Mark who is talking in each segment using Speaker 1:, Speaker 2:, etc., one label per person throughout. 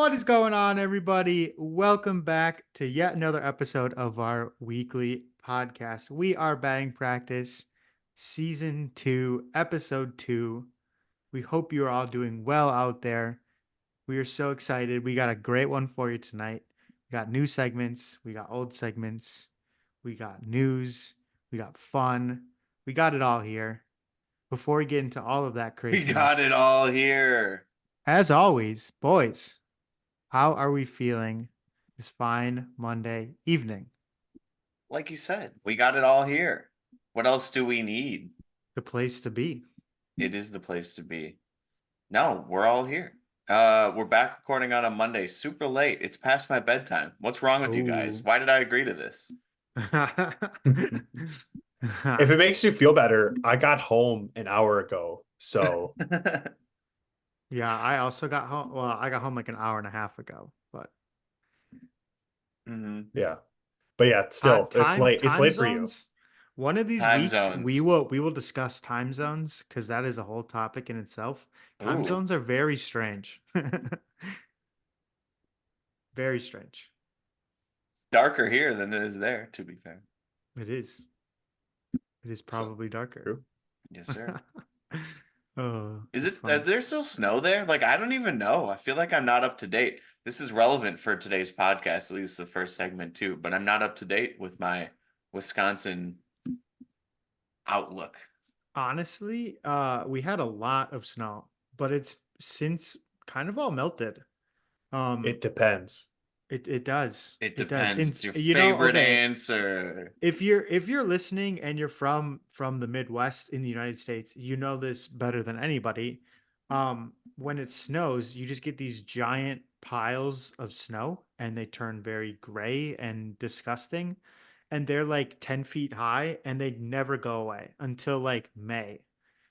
Speaker 1: What is going on, everybody? Welcome back to yet another episode of our weekly podcast. We are Batting Practice, Season 2, Episode 2. We hope you are all doing well out there. We are so excited. We got a great one for you tonight. We got new segments, we got old segments, we got news, we got fun. We got it all here. Before we get into all of that
Speaker 2: We got
Speaker 1: craziness,
Speaker 2: it all here.
Speaker 1: as always, boys, how are we feeling this fine Monday evening?
Speaker 2: Like you said, we got it all here. What else do we need?
Speaker 1: The place to be.
Speaker 2: It is the place to be. No, we're all here. We're back recording on a Monday, super late. It's past my bedtime. What's wrong with you guys?
Speaker 1: Oh.
Speaker 2: Why did I agree to this?
Speaker 3: If it makes you feel better, I got home an hour ago. So
Speaker 1: Yeah, I also got home. Well, I got home like an hour and a half ago, but
Speaker 2: hmm
Speaker 3: yeah. But yeah, still, it's
Speaker 1: time
Speaker 3: late. It's
Speaker 1: time
Speaker 3: late for you.
Speaker 1: zones. One of these
Speaker 2: Time
Speaker 1: weeks we
Speaker 2: zones.
Speaker 1: will discuss time zones because that is a whole topic in itself. Time
Speaker 2: Ooh,
Speaker 1: zones are very strange. Very strange.
Speaker 2: darker here than it is there, to be fair.
Speaker 1: It is. It is
Speaker 2: So,
Speaker 1: probably darker.
Speaker 3: True.
Speaker 2: yes, sir.
Speaker 1: Oh,
Speaker 2: Is
Speaker 1: it's
Speaker 2: it,
Speaker 1: funny.
Speaker 2: there's still snow there? Like, I don't even know. I feel like I'm not up to date. This is relevant for today's podcast, at least the first segment too, but I'm not up to date with my Wisconsin outlook.
Speaker 1: Honestly, we had a lot of snow, but it's since kind of all melted. Um,
Speaker 3: It depends.
Speaker 1: it does.
Speaker 2: It
Speaker 1: It does.
Speaker 2: depends.
Speaker 1: And
Speaker 2: It's your favorite
Speaker 1: okay,
Speaker 2: answer.
Speaker 1: if you're listening and you're from the Midwest in the United States, you know this better than anybody. When it snows, you just get these giant piles of snow and they turn very gray and disgusting. And they're like 10 feet high and they never go away until like May.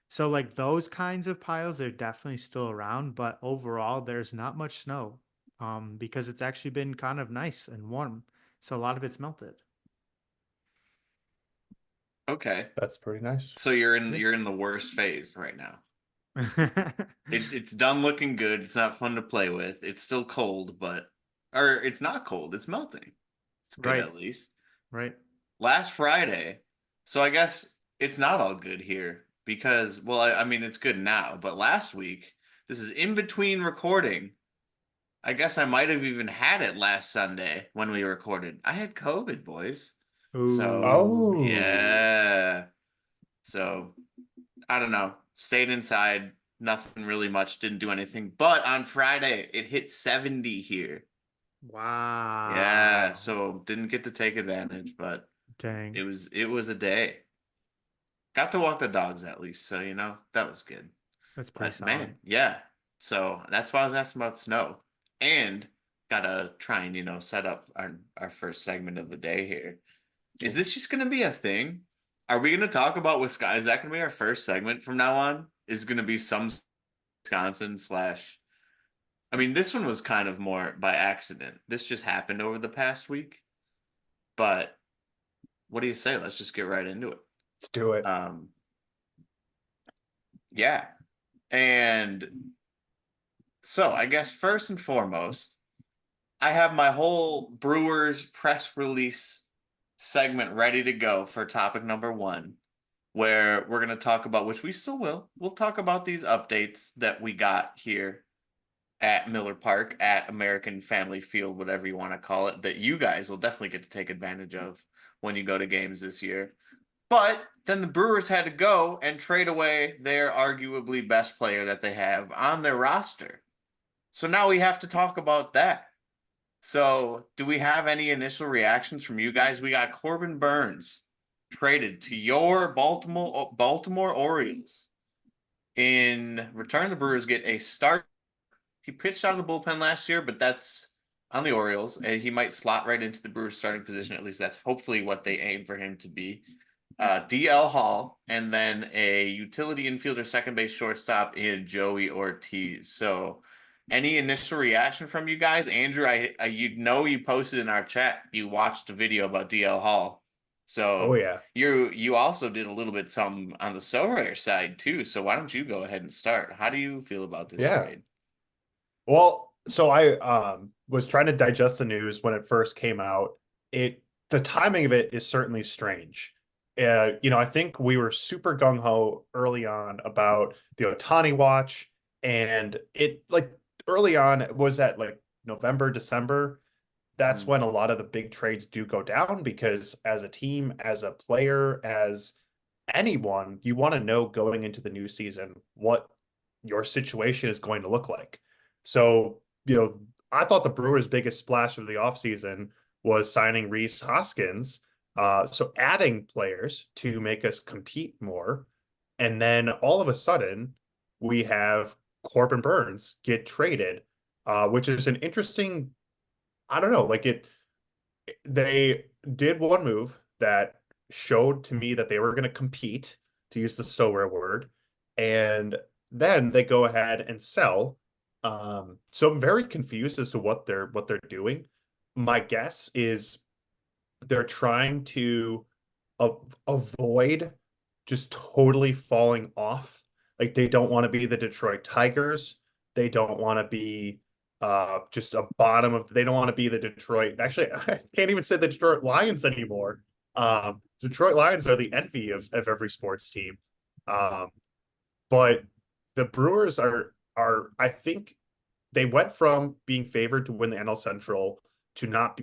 Speaker 1: So like those kinds of piles are definitely still around, but overall there's not much snow. Because it's actually been kind of nice and warm. So a lot of it's melted.
Speaker 2: Okay.
Speaker 3: That's pretty nice.
Speaker 2: So you're in
Speaker 1: Yeah.
Speaker 2: you're in the worst phase right now. It's done looking good. It's not fun to play with. It's still cold, but or it's not cold. It's melting. It's good
Speaker 1: Right,
Speaker 2: at least.
Speaker 1: right.
Speaker 2: Last Friday, so I guess it's not all good here because, well, I mean, it's good now, but last week, this is in between recording. I guess I might have even had it last Sunday when we recorded. I had COVID, boys. So,
Speaker 1: Ooh.
Speaker 3: Oh,
Speaker 2: yeah. So, I don't know. Stayed inside. Nothing really much. Didn't do anything. But on Friday, it hit 70 here. Yeah.
Speaker 1: Wow.
Speaker 2: So, didn't get to take advantage, but
Speaker 1: Dang.
Speaker 2: it was a day. Got to walk the dogs at least, so that was good.
Speaker 1: That's pretty
Speaker 2: But
Speaker 1: solid.
Speaker 2: man, yeah. So that's why I was asking about snow. And gotta try and, set up our first segment of the day here. Is this just gonna be a thing? Are we gonna talk about Wisconsin? Is that gonna be our first segment from now on? Is gonna be some Wisconsin slash I mean, this one was kind of more by accident. This just happened over the past week. But what do you say? Let's just get right into it.
Speaker 3: let's do it.
Speaker 2: Um, yeah. And so I guess first and foremost, I have my whole Brewers press release segment ready to go for topic number one, where we're going to talk about, which we still will. We'll talk about these updates that we got here at Miller Park, at American Family Field, whatever you want to call it, that you guys will definitely get to take advantage of when you go to games this year. But then the Brewers had to go and trade away their arguably best player that they have on their roster. So now we have to talk about that. So, do we have any initial reactions from you guys? We got Corbin Burns traded to your Baltimore Orioles. In return, the Brewers get a start. He pitched out of the bullpen last year, but that's on the Orioles, and he might slot right into the Brewers starting position. At least that's hopefully what they aim for him to be. DL Hall, and then a utility infielder, second base, shortstop in Joey Ortiz. So, any initial reaction from you guys? Andrew, you posted in our chat you watched a video about DL Hall.
Speaker 3: Oh
Speaker 2: So
Speaker 3: yeah.
Speaker 2: you also did a little bit some on the Sorare side too. So why don't you go ahead and start? How do you feel about this
Speaker 3: Yeah.
Speaker 2: trade?
Speaker 3: Well, So I was trying to digest the news when it first came out. The timing of it is certainly strange. I think we were super gung ho early on about the Otani watch, and it like early on was that like November, December. That's
Speaker 2: Mm.
Speaker 3: when a lot of the big trades do go down because as a team, as a player, as anyone, you want to know going into the new season what your situation is going to look like. So, I thought the Brewers' biggest splash of the offseason was signing Rhys Hoskins. So adding players to make us compete more. And then all of a sudden, we have Corbin Burns get traded, which is an interesting, I don't know, like they did one move that showed to me that they were going to compete, to use the Sorare word, and then they go ahead and sell. So I'm very confused as to what they're doing. My guess is they're trying to avoid just totally falling off. Like they don't want to be the Detroit Tigers. They don't want to be just a bottom of. They don't want to be the Detroit. Actually, I can't even say the Detroit Lions anymore. Detroit Lions are the envy of every sports team. Um, but the Brewers are I think they went from being favored to win the NL Central to not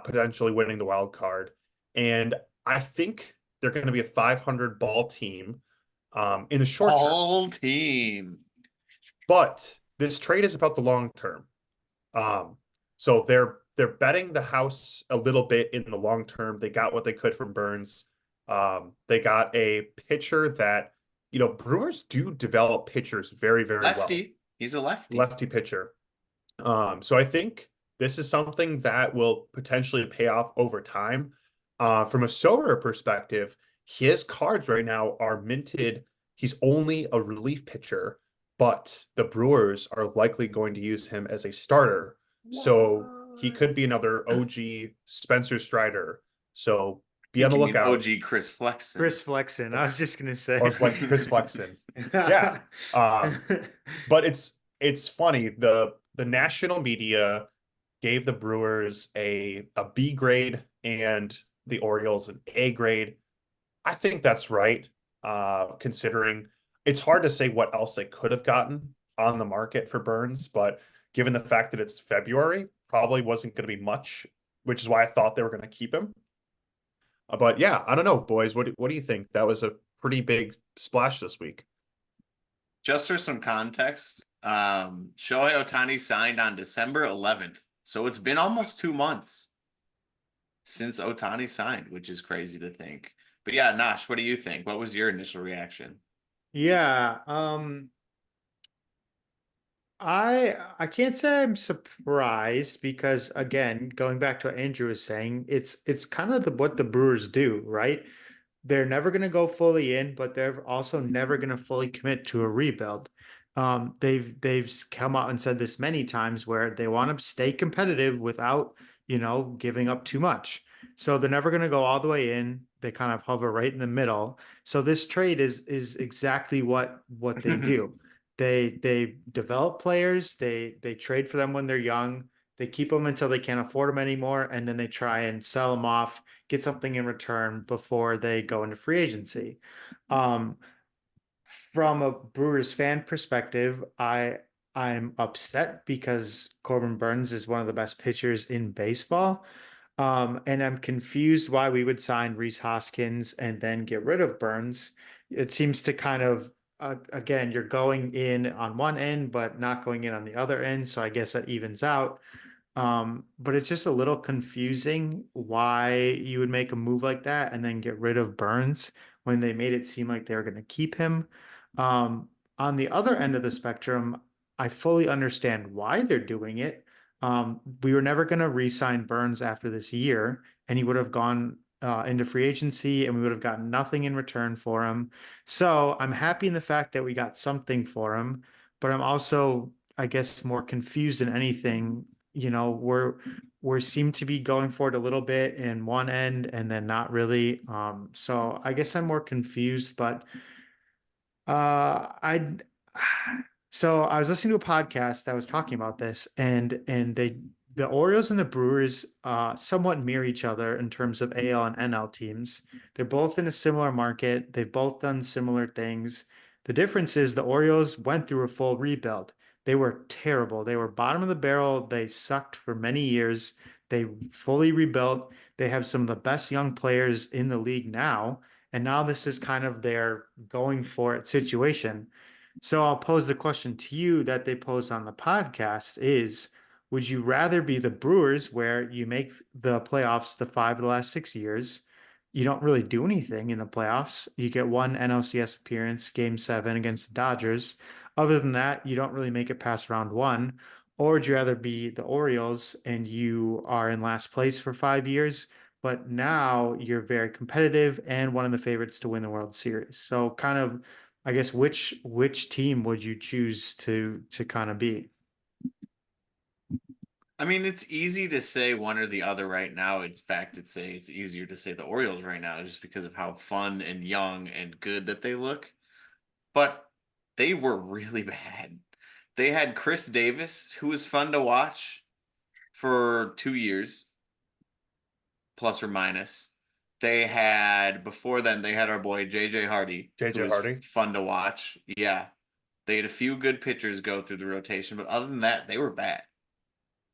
Speaker 3: potentially winning the wild card. And I think they're going to be a 500 ball team in the short term.
Speaker 2: All team.
Speaker 3: But this trade is about the long term. Um, so they're betting the house a little bit in the long term. They got what they could from Burns. They got a pitcher that, Brewers do develop pitchers very, very well.
Speaker 2: Lefty. He's a lefty.
Speaker 3: Lefty pitcher. So I think this is something that will potentially pay off over time. From a Soder perspective, his cards right now are minted. He's only a relief pitcher, but the Brewers are likely going to use him as a starter. So he could be another OG Spencer Strider. So be on
Speaker 2: think
Speaker 3: the
Speaker 2: you mean
Speaker 3: lookout.
Speaker 2: OG Chris Flexen.
Speaker 1: Chris Flexen. I was just gonna say.
Speaker 3: Or like Chris Flexen. Yeah. But it's funny. The national media gave the Brewers a B grade and the Orioles an A grade. I think that's right, considering it's hard to say what else they could have gotten on the market for Burns, but given the fact that it's February, probably wasn't going to be much, which is why I thought they were going to keep him. But yeah, I don't know, boys. What do you think? That was a pretty big splash this week.
Speaker 2: Just for some context, Shohei Ohtani signed on December 11th. So it's been almost 2 months since Ohtani signed, which is crazy to think. But yeah, Nash, what do you think? What was your initial reaction?
Speaker 1: Yeah, I can't say I'm surprised because again, going back to what Andrew was saying, it's kind of what the Brewers do, right? They're never going to go fully in, but they're also never going to fully commit to a rebuild. They've come out and said this many times where they want to stay competitive without, giving up too much. So they're never going to go all the way in. They kind of hover right in the middle. So this trade is exactly what they do. They develop players, they trade for them when they're young, they keep them until they can't afford them anymore, and then they try and sell them off, get something in return before they go into free agency. Um, from a Brewers fan perspective, I'm upset because Corbin Burns is one of the best pitchers in baseball. And I'm confused why we would sign Rhys Hoskins and then get rid of Burns. It seems to kind of, again, you're going in on one end, but not going in on the other end. So I guess that evens out. But it's just a little confusing why you would make a move like that and then get rid of Burns when they made it seem like they were going to keep him. Um, on the other end of the spectrum, I fully understand why they're doing it. We were never going to re-sign Burns after this year, and he would have gone into free agency, and we would have gotten nothing in return for him. So I'm happy in the fact that we got something for him, but I'm also, I guess, more confused than anything. We're seem to be going for it a little bit in one end and then not really. So I guess I'm more confused, but I So I was listening to a podcast that was talking about this, and the Orioles and the Brewers somewhat mirror each other in terms of AL and NL teams. They're both in a similar market. They've both done similar things. The difference is the Orioles went through a full rebuild. They were terrible. They were bottom of the barrel. They sucked for many years. They fully rebuilt. They have some of the best young players in the league now. And now this is kind of their going for it situation. So I'll pose the question to you that they posed on the podcast is, would you rather be the Brewers where you make the playoffs the 5 of the last 6 years? You don't really do anything in the playoffs. You get one NLCS appearance, game 7 against the Dodgers. Other than that, you don't really make it past round one. Or would you rather be the Orioles and you are in last place for 5 years, but now you're very competitive and one of the favorites to win the World Series? So kind of I guess which team would you choose to kind of be?
Speaker 2: I mean, it's easy to say one or the other right now. In fact, it's easier to say the Orioles right now just because of how fun and young and good that they look. But they were really bad. They had Chris Davis, who was fun to watch for 2 years, plus or minus. They had before then they had our boy JJ Hardy, who
Speaker 3: JJ
Speaker 2: was
Speaker 3: Hardy.
Speaker 2: fun to watch. Yeah. They had a few good pitchers go through the rotation, but other than that, they were bad.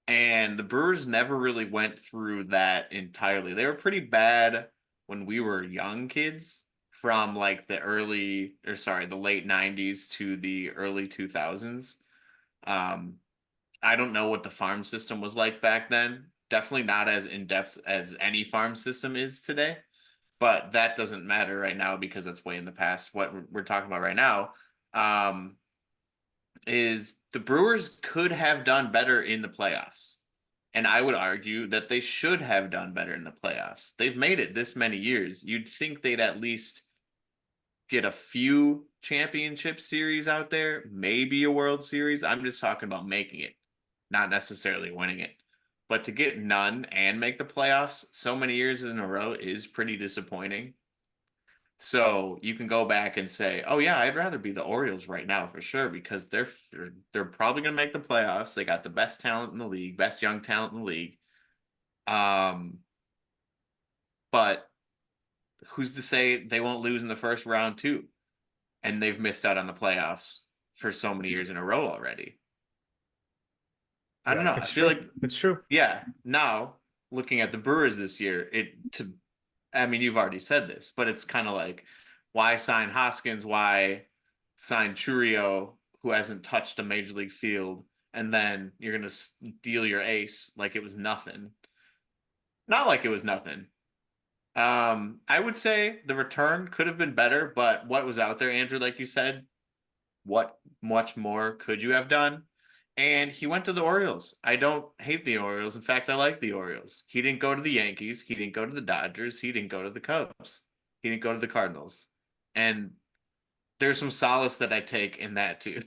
Speaker 2: And the Brewers never really went through that entirely. They were pretty bad when we were young kids from like the late 90s to the early 2000s. Um, I don't know what the farm system was like back then. Definitely not as in depth as any farm system is today, but that doesn't matter right now because that's way in the past. What we're talking about right now, um, is the Brewers could have done better in the playoffs. And I would argue that they should have done better in the playoffs. They've made it this many years. You'd think they'd at least get a few championship series out there, maybe a World Series. I'm just talking about making it, not necessarily winning it. But to get none and make the playoffs so many years in a row is pretty disappointing. So you can go back and say, "Oh yeah, I'd rather be the Orioles right now for sure because they're probably going to make the playoffs. They got the best talent in the league, best young talent in the league. Um, but who's to say they won't lose in the first round too? And they've missed out on the playoffs for so many years in a row already. I don't
Speaker 3: Yeah.
Speaker 2: know. I
Speaker 1: It's
Speaker 2: feel
Speaker 1: true.
Speaker 2: like
Speaker 1: It's true.
Speaker 2: yeah, now looking at the Brewers this year, I mean, you've already said this, but it's kind of like, why sign Hoskins? Why sign Churio, who hasn't touched a major league field, and then you're gonna steal your ace like it was nothing? Not like it was nothing. I would say the return could have been better, but what was out there, Andrew, like you said, what much more could you have done? And he went to the Orioles. I don't hate the Orioles. In fact, I like the Orioles. He didn't go to the Yankees. He didn't go to the Dodgers. He didn't go to the Cubs. He didn't go to the Cardinals. And there's some solace that I take in that too.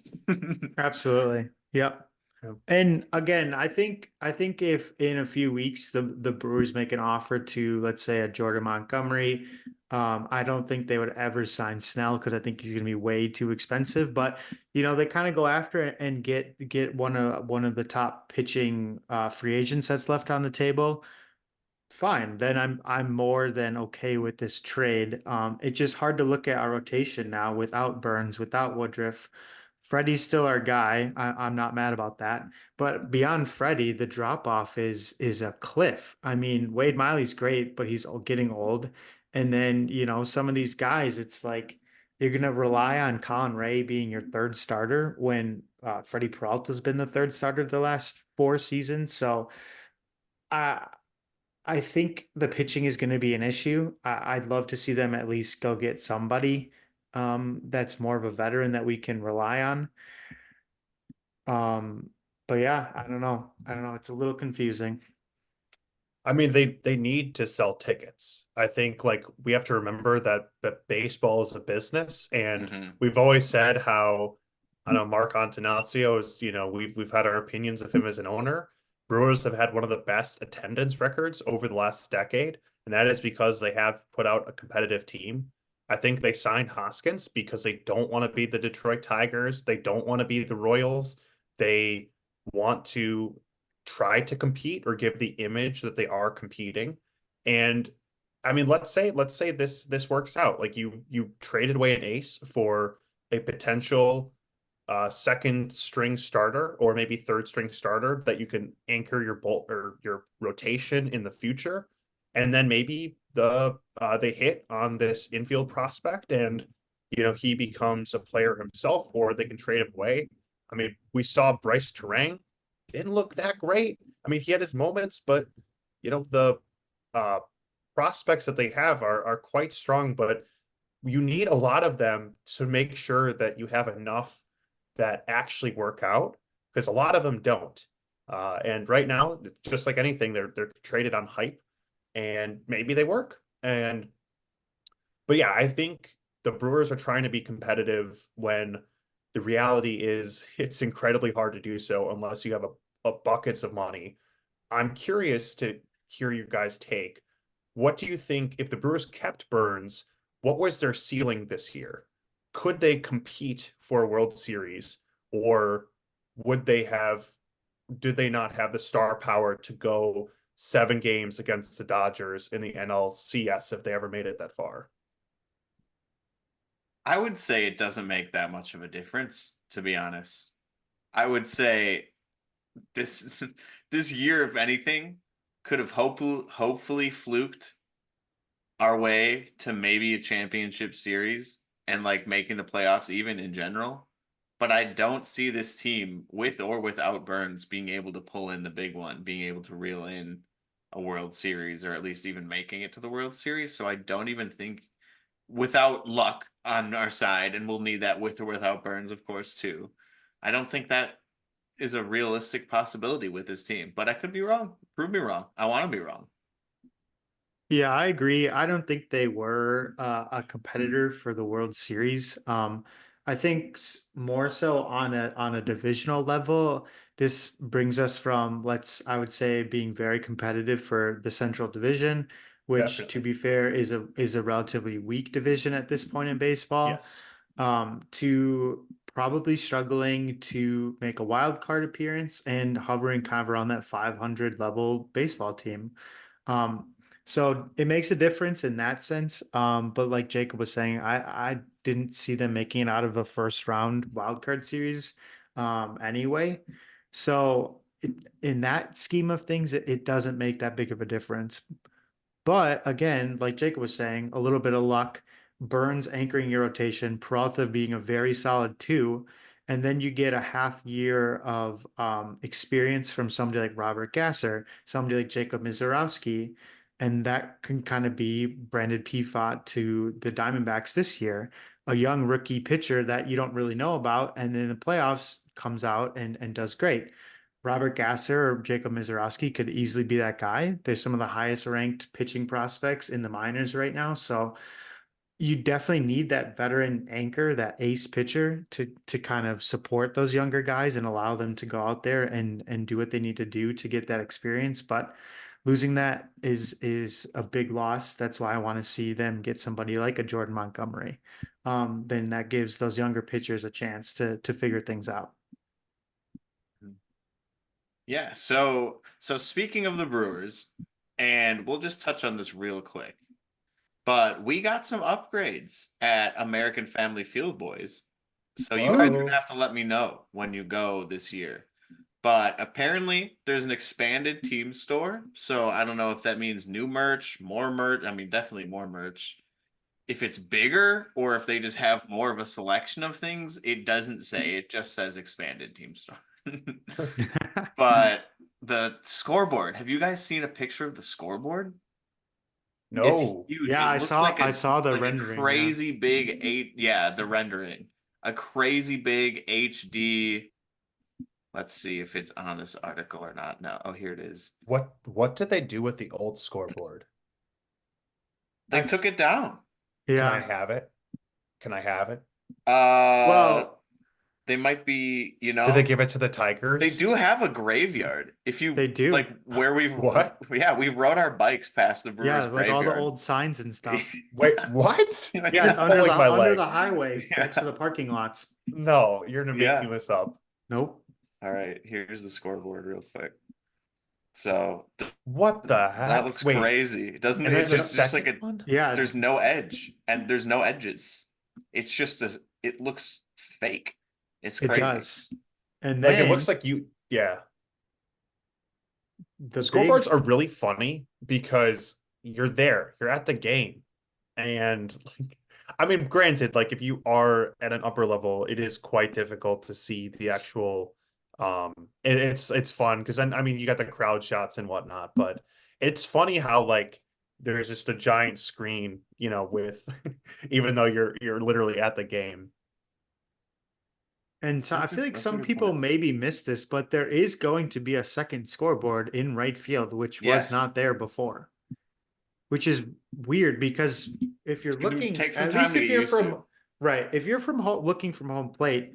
Speaker 1: Absolutely. Yep.
Speaker 3: Yeah.
Speaker 1: And again, I think if in a few weeks the Brewers make an offer to, let's say, a Jordan Montgomery, I don't think they would ever sign Snell because I think he's going to be way too expensive. But they kind of go after it and get one of the top pitching free agents that's left on the table. Fine, then I'm more than okay with this trade. It's just hard to look at our rotation now without Burns, without Woodruff. Freddie's still our guy. I'm not mad about that. But beyond Freddie, the drop off is a cliff. I mean, Wade Miley's great, but he's getting old. And then, some of these guys, it's like you're gonna rely on Colin Ray being your third starter when Freddie Peralta's been the third starter the last 4 seasons. So uh I think the pitching is going to be an issue. I'd love to see them at least go get somebody that's more of a veteran that we can rely on. Um, but yeah, I don't know. I don't know. It's a little confusing.
Speaker 3: I mean, they need to sell tickets. I think like we have to remember that baseball is a business, and
Speaker 2: Hmm.
Speaker 3: we've always said how I know Mark Antonaccio is, we've had our opinions of him as an owner. Brewers have had one of the best attendance records over the last decade, and that is because they have put out a competitive team. I think they signed Hoskins because they don't want to be the Detroit Tigers. They don't want to be the Royals. They want to try to compete or give the image that they are competing. And I mean, let's say this works out. Like you traded away an ace for a potential second string starter or maybe third string starter that you can anchor your bolt or your rotation in the future. And then maybe they hit on this infield prospect and he becomes a player himself, or they can trade him away. I mean, we saw Bryce Terang didn't look that great. I mean, he had his moments, but the uh prospects that they have are quite strong, but you need a lot of them to make sure that you have enough that actually work out, because a lot of them don't. And right now, just like anything, they're traded on hype, and maybe they work. But yeah, I think the Brewers are trying to be competitive when the reality is it's incredibly hard to do so unless you have a buckets of money. I'm curious to hear you guys take. What do you think if the Brewers kept Burns? What was their ceiling this year? Could they compete for a World Series, or would they have? Did they not have the star power to go 7 games against the Dodgers in the NLCS if they ever made it that far?
Speaker 2: I would say it doesn't make that much of a difference, to be honest. I would say this this year, if anything, could have hopefully fluked our way to maybe a championship series and like making the playoffs even in general. But I don't see this team with or without Burns being able to pull in the big one, being able to reel in a World Series or at least even making it to the World Series. So I don't even think without luck on our side, and we'll need that with or without Burns, of course, too. I don't think that is a realistic possibility with this team, but I could be wrong. Prove me wrong. I want to be wrong.
Speaker 1: Yeah, I agree. I don't think they were a competitor for the World Series. I think more so on a divisional level. This brings us from I would say being very competitive for the Central Division, which to
Speaker 3: Definitely.
Speaker 1: be fair is a relatively weak division at this point in baseball,
Speaker 3: Yes.
Speaker 1: to probably struggling to make a wild card appearance and hovering kind of around that 500 level baseball team. Um, so it makes a difference in that sense. But like Jacob was saying, I didn't see them making it out of a first round wildcard series anyway. So in that scheme of things, it doesn't make that big of a difference. But again, like Jacob was saying, a little bit of luck, Burns anchoring your rotation, Peralta being a very solid two, and then you get a half year of experience from somebody like Robert Gasser, somebody like Jacob Mizorowski, and that can kind of be Brandon Pfaadt to the Diamondbacks this year, a young rookie pitcher that you don't really know about, and then the playoffs comes out and does great. Robert Gasser or Jacob Mizorowski could easily be that guy. They're some of the highest ranked pitching prospects in the minors right now. So you definitely need that veteran anchor, that ace pitcher to kind of support those younger guys and allow them to go out there and do what they need to do to get that experience. But losing that is a big loss. That's why I want to see them get somebody like a Jordan Montgomery. Then that gives those younger pitchers a chance to figure things out.
Speaker 2: Yeah, so speaking of the Brewers, and we'll just touch on this real quick. But we got some upgrades at American Family Field, boys. So you guys are gonna
Speaker 3: Whoa.
Speaker 2: have to let me know when you go this year. But apparently there's an expanded team store. So I don't know if that means new merch, more merch. I mean, definitely more merch. If it's bigger or if they just have more of a selection of things, it doesn't say. It just says expanded team store. But the scoreboard, have you guys seen a picture of the scoreboard? It's
Speaker 3: No.
Speaker 2: huge.
Speaker 1: Yeah,
Speaker 2: It looks
Speaker 1: I saw the
Speaker 2: like a
Speaker 1: rendering. Yeah.
Speaker 2: crazy big yeah, the rendering. A crazy big HD. Let's see if it's on this article or not. No. Oh, here it is.
Speaker 3: What did they do with the old scoreboard?
Speaker 2: They took it down.
Speaker 3: Can I
Speaker 1: Yeah.
Speaker 3: have it? Can I have it?
Speaker 2: Uh,
Speaker 1: Well,
Speaker 2: They might be,
Speaker 3: Did they give it to the Tigers?
Speaker 2: They do have a graveyard. If you
Speaker 1: They do.
Speaker 2: like where we've
Speaker 3: What?
Speaker 2: Yeah, we rode our bikes past the
Speaker 1: Yeah,
Speaker 2: Brewers
Speaker 1: like all the
Speaker 2: graveyard.
Speaker 1: old signs and stuff.
Speaker 3: Wait, what?
Speaker 1: Yeah,
Speaker 3: You're
Speaker 1: it's under
Speaker 3: pulling my
Speaker 1: under
Speaker 3: leg.
Speaker 1: the highway
Speaker 2: Yeah.
Speaker 1: next to the parking lots.
Speaker 3: No, you're
Speaker 2: Yeah.
Speaker 3: making this up.
Speaker 1: Nope.
Speaker 2: All right, here's the scoreboard real quick. So
Speaker 3: What the heck?
Speaker 2: that looks
Speaker 3: Wait,
Speaker 2: crazy. Doesn't
Speaker 3: and
Speaker 2: it
Speaker 3: there's a
Speaker 2: just like
Speaker 3: second one?
Speaker 1: Yeah.
Speaker 2: there's no edge and there's no edges. It's just it looks fake. It's
Speaker 1: It
Speaker 2: crazy.
Speaker 1: does. And
Speaker 3: Like
Speaker 1: then
Speaker 3: it looks like yeah.
Speaker 1: the
Speaker 3: Scoreboards
Speaker 1: big
Speaker 3: are really funny because you're there, you're at the game. And like, I mean, granted, like if you are at an upper level, it is quite difficult to see the actual it's fun because then I mean you got the crowd shots and whatnot, but it's funny how like there's just a giant screen, you know, with even though you're literally at the game.
Speaker 1: And so I
Speaker 2: That's
Speaker 1: feel like
Speaker 2: that's a
Speaker 1: some
Speaker 2: good
Speaker 1: people
Speaker 2: point.
Speaker 1: maybe missed this, but there is going to be a second scoreboard in right field, which was
Speaker 2: Yes.
Speaker 1: not there before. Which is weird because if you're
Speaker 2: It's gonna
Speaker 1: looking,
Speaker 2: take some
Speaker 1: at
Speaker 2: time
Speaker 1: least
Speaker 2: to
Speaker 1: if
Speaker 2: get
Speaker 1: you're
Speaker 2: used
Speaker 1: from
Speaker 2: to.
Speaker 1: right, if you're from looking from home plate,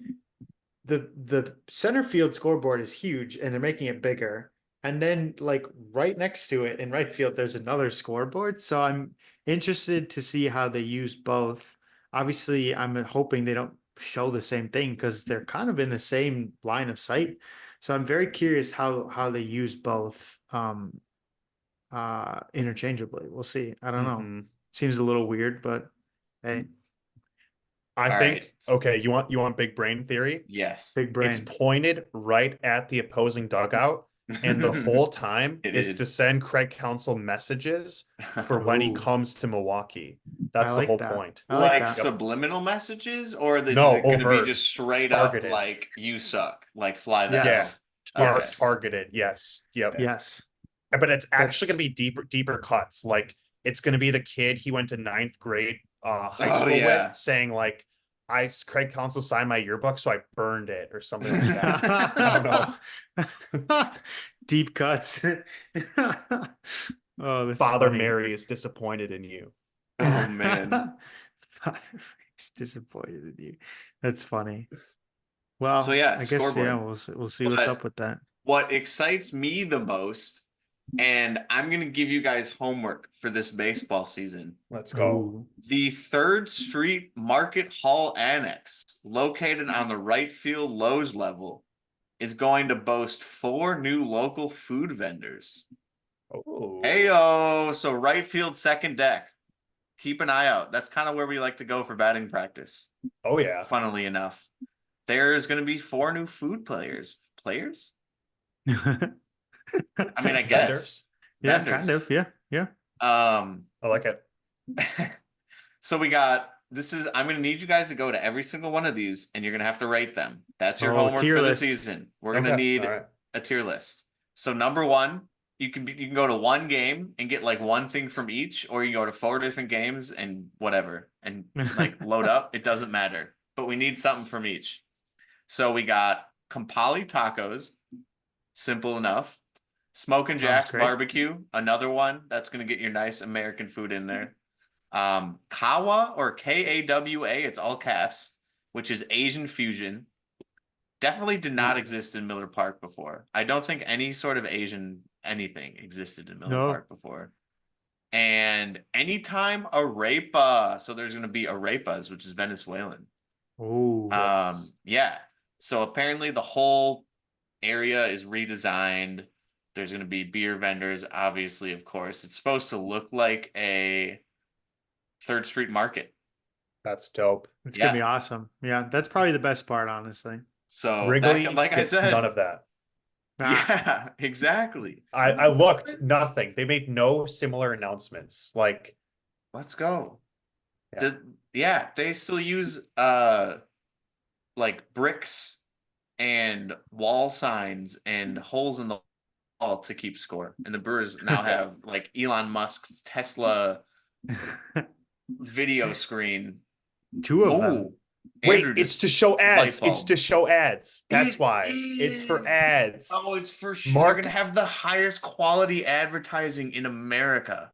Speaker 1: the center field scoreboard is huge and they're making it bigger. And then like right next to it in right field, there's another scoreboard. So I'm interested to see how they use both. Obviously, I'm hoping they don't show the same thing because they're kind of in the same line of sight. So I'm very curious how they use both interchangeably. We'll see. I don't know.
Speaker 3: Mhm.
Speaker 1: Seems a little weird, but hey,
Speaker 3: I
Speaker 2: All
Speaker 3: think
Speaker 2: right.
Speaker 3: okay, you want big brain theory?
Speaker 2: Yes.
Speaker 1: big
Speaker 3: It's
Speaker 1: brain.
Speaker 3: pointed right at the opposing dugout, and the whole time
Speaker 2: It
Speaker 3: is to
Speaker 2: is.
Speaker 3: send Craig Counsell messages for when he
Speaker 1: Ooh.
Speaker 3: comes to Milwaukee.
Speaker 1: I
Speaker 3: That's the
Speaker 1: like
Speaker 3: whole
Speaker 1: that.
Speaker 3: point.
Speaker 1: I like
Speaker 2: Like
Speaker 1: that.
Speaker 2: subliminal messages, or is
Speaker 3: No,
Speaker 2: it going to be
Speaker 3: overt,
Speaker 2: just straight up
Speaker 3: targeted.
Speaker 2: like you suck, like fly the
Speaker 3: Yeah,
Speaker 2: hell?
Speaker 1: Yes.
Speaker 2: Okay.
Speaker 1: Yes.
Speaker 3: targeted. Yes, yep.
Speaker 1: Yes.
Speaker 3: But it's actually
Speaker 1: That's
Speaker 3: gonna be deeper cuts. Like it's gonna be the kid he went to ninth grade high
Speaker 2: Oh
Speaker 3: school
Speaker 2: yeah.
Speaker 3: with saying like Craig Counsell signed my yearbook, so I burned it or something like that. I don't know.
Speaker 1: deep cuts. Oh, that's
Speaker 3: Father
Speaker 1: funny.
Speaker 3: Mary is disappointed in you.
Speaker 2: Oh man.
Speaker 1: Father Mary's disappointed in you. That's funny.
Speaker 2: So
Speaker 1: Well,
Speaker 2: yeah,
Speaker 1: I guess yeah,
Speaker 2: scoreboard.
Speaker 1: we'll see what's
Speaker 2: But
Speaker 1: up with that.
Speaker 2: what excites me the most, and I'm going to give you guys homework for this baseball season.
Speaker 3: Let's go.
Speaker 1: Ooh.
Speaker 2: The 3rd Street Market Hall Annex, located on the right field Lowe's level, is going to boast 4 new local food vendors.
Speaker 3: Oh,
Speaker 2: Ayo, so right field second deck. Keep an eye out. That's kind of where we like to go for batting practice.
Speaker 3: oh yeah.
Speaker 2: Funnily enough, there's going to be 4 new food players. Players? I mean, I guess.
Speaker 1: Yeah,
Speaker 2: Vendors.
Speaker 1: kind of. Yeah, yeah.
Speaker 3: I like it.
Speaker 2: So we got I'm gonna need you guys to go to every single one of these and you're gonna have to rate them. That's your
Speaker 1: Oh,
Speaker 2: homework
Speaker 1: tier
Speaker 2: for the
Speaker 1: list.
Speaker 2: season. We're gonna
Speaker 3: Okay,
Speaker 2: need
Speaker 3: all right.
Speaker 2: a tier list. So number 1, you can go to one game and get like one thing from each, or you can go to 4 different games and whatever and like load up. It doesn't matter. But we need something from each. So we got Campali tacos, simple enough. Smokin'
Speaker 1: Sounds
Speaker 2: Jack's
Speaker 1: great.
Speaker 2: barbecue, another one that's gonna get your nice American food in there. Kawa or Kawa, it's all caps, which is Asian fusion. Definitely did not exist in Miller Park before. I don't think any sort of Asian anything existed in Miller
Speaker 1: No.
Speaker 2: Park before. And anytime arepa. So there's gonna be arepas, which is Venezuelan.
Speaker 1: Oh,
Speaker 3: Yes.
Speaker 2: Yeah. So apparently the whole area is redesigned. There's going to be beer vendors, obviously, of course. It's supposed to look like a 3rd Street market.
Speaker 3: That's dope.
Speaker 1: it's
Speaker 2: Yeah.
Speaker 1: gonna be awesome. Yeah, that's probably the best part, honestly.
Speaker 2: So
Speaker 3: Wrigley
Speaker 2: like I
Speaker 3: gets
Speaker 2: said,
Speaker 3: none of that.
Speaker 1: Ah,
Speaker 2: yeah, exactly.
Speaker 3: I looked, nothing. They made no similar announcements. Like,
Speaker 2: Let's go.
Speaker 3: Yeah.
Speaker 2: They still use like bricks and wall signs and holes in the wall to keep score. And the Brewers now have like Elon Musk's Tesla video screen.
Speaker 1: 2 of them.
Speaker 2: Ooh.
Speaker 3: wait,
Speaker 2: Andrew
Speaker 3: it's
Speaker 2: just
Speaker 3: to show ads.
Speaker 2: light
Speaker 3: It's
Speaker 2: bulb.
Speaker 3: to show ads. That's
Speaker 2: It
Speaker 3: why. It's for
Speaker 2: is.
Speaker 3: ads.
Speaker 2: Oh, it's for sure.
Speaker 3: Mark-
Speaker 2: They're gonna have the highest quality advertising in America.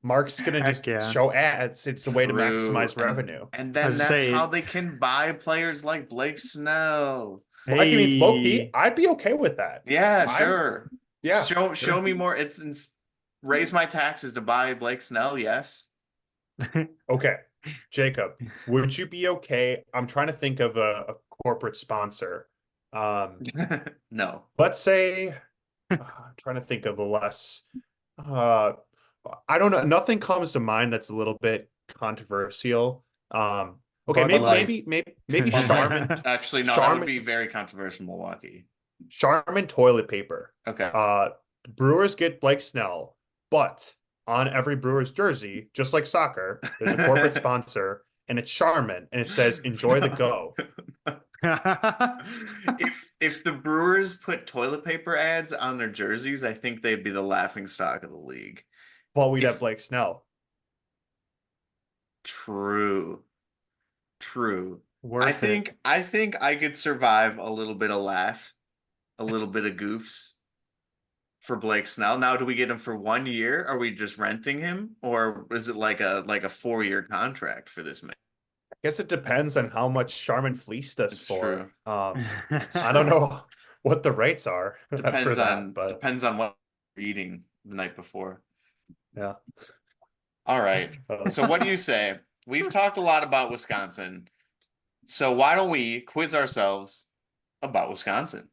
Speaker 3: Mark's gonna
Speaker 1: Heck
Speaker 3: just
Speaker 1: yeah.
Speaker 3: show ads. It's a way to maximize
Speaker 2: True.
Speaker 3: revenue.
Speaker 2: And
Speaker 1: I
Speaker 2: then
Speaker 1: was
Speaker 2: that's how
Speaker 1: saying,
Speaker 2: they can buy players like Blake Snell.
Speaker 3: Like, I mean, low key,
Speaker 1: hey,
Speaker 3: I'd be okay with that.
Speaker 2: Yeah,
Speaker 3: I'm
Speaker 2: sure.
Speaker 3: yeah,
Speaker 2: Show
Speaker 3: sure.
Speaker 2: me more. It's raise my taxes to buy Blake Snell. Yes.
Speaker 3: Okay. Jacob, would you be okay? I'm trying to think of a corporate sponsor. Um,
Speaker 2: No.
Speaker 3: let's say I'm trying to think of a less uh I don't know, nothing comes to mind that's a little bit controversial. Okay,
Speaker 1: Bud
Speaker 3: maybe
Speaker 1: Light.
Speaker 3: maybe
Speaker 2: Bud Light.
Speaker 3: Charmin
Speaker 2: Actually, no, that would
Speaker 3: Charmin
Speaker 2: be very controversial in Milwaukee.
Speaker 3: Charmin toilet paper.
Speaker 2: Okay.
Speaker 3: Brewers get Blake Snell, but on every Brewers jersey, just like soccer, there's a corporate sponsor and it's Charmin and it says enjoy the go.
Speaker 2: If the Brewers put toilet paper ads on their jerseys, I think they'd be the laughing stock of the league.
Speaker 3: Well, we'd have
Speaker 2: If
Speaker 3: Blake Snell.
Speaker 2: true, true.
Speaker 1: Worth it.
Speaker 2: I think I could survive a little bit of laughs, a little bit of goofs for Blake Snell. Now, do we get him for 1 year? Are we just renting him, or is it like a 4-year contract for this man?
Speaker 3: I guess it depends on how much Charmin fleeced us
Speaker 2: It's
Speaker 3: for.
Speaker 2: true.
Speaker 3: I don't know what the rates are for that, but
Speaker 2: Depends on what you're eating the night before.
Speaker 3: yeah.
Speaker 2: All right. So what do you say? We've talked a lot about Wisconsin. So why don't we quiz ourselves about Wisconsin?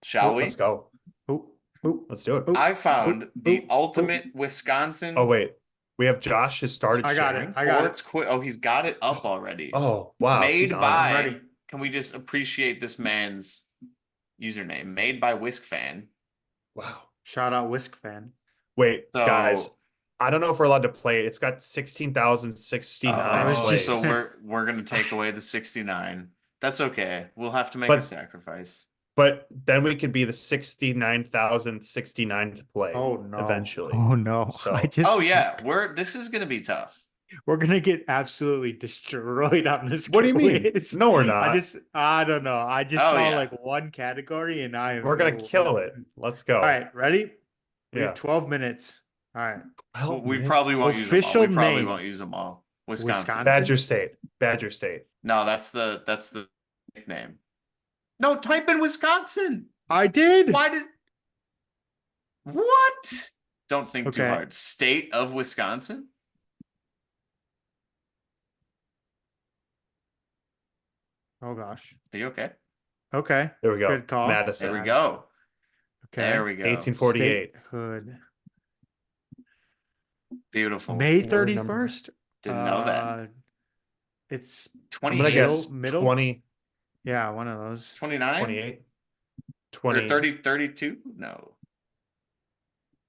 Speaker 2: Shall we?
Speaker 3: Let's go.
Speaker 1: Oop, oop,
Speaker 3: Let's do it.
Speaker 1: oop,
Speaker 2: I found
Speaker 1: oop,
Speaker 2: the
Speaker 1: oop,
Speaker 2: ultimate
Speaker 1: oop.
Speaker 2: Wisconsin
Speaker 3: Oh wait, we have Josh has started
Speaker 1: I got
Speaker 3: sharing.
Speaker 1: it. I got it.
Speaker 2: sports quiz. Oh, he's got it up already.
Speaker 3: Oh wow, he's
Speaker 2: Made
Speaker 3: on it.
Speaker 1: I'm
Speaker 2: by.
Speaker 1: ready.
Speaker 2: Can we just appreciate this man's username? Made by Whisk Fan.
Speaker 3: Wow.
Speaker 1: Shout out Whisk fan.
Speaker 3: Wait,
Speaker 2: So
Speaker 3: guys, I don't know if we're allowed to play it. It's got 16,069
Speaker 1: I was
Speaker 3: plays.
Speaker 1: just-
Speaker 2: so we're gonna take away the 69. That's okay. We'll have to make a
Speaker 3: But-
Speaker 2: sacrifice.
Speaker 3: But then we could be the 69,069th play.
Speaker 1: Oh no.
Speaker 3: Eventually.
Speaker 1: Oh no.
Speaker 3: So-
Speaker 2: Oh yeah, this is gonna be tough.
Speaker 1: We're gonna get absolutely destroyed on this
Speaker 3: What do you mean?
Speaker 1: quiz.
Speaker 3: No, we're not.
Speaker 1: I don't know. I just
Speaker 2: Oh,
Speaker 1: saw
Speaker 2: yeah.
Speaker 1: like one category and
Speaker 3: We're gonna kill it. Let's go.
Speaker 1: All right, ready? We
Speaker 3: Yeah.
Speaker 1: have 12 minutes. All right.
Speaker 2: We probably won't use them all.
Speaker 1: Official
Speaker 2: We probably
Speaker 1: name.
Speaker 2: won't use them all. Wisconsin.
Speaker 1: Wisconsin.
Speaker 3: Badger State. Badger State.
Speaker 2: No, that's the nickname. No, type in Wisconsin.
Speaker 1: I did.
Speaker 2: Why did what? Don't think too
Speaker 1: Okay.
Speaker 2: hard. State of Wisconsin?
Speaker 1: Oh gosh.
Speaker 2: Are you okay?
Speaker 1: Okay.
Speaker 3: There we go.
Speaker 1: Good call.
Speaker 3: Madison.
Speaker 2: There we go.
Speaker 1: Okay.
Speaker 2: There we go.
Speaker 3: 1848.
Speaker 1: Statehood.
Speaker 2: Beautiful.
Speaker 1: May
Speaker 3: Word number.
Speaker 1: 31st.
Speaker 2: Didn't know that.
Speaker 1: It's
Speaker 3: I'm gonna
Speaker 2: 28,
Speaker 3: guess
Speaker 1: middle?
Speaker 3: 20,
Speaker 1: yeah, one of those.
Speaker 2: 29?
Speaker 3: 28,
Speaker 2: Or
Speaker 3: 20,
Speaker 2: 30, 32? No.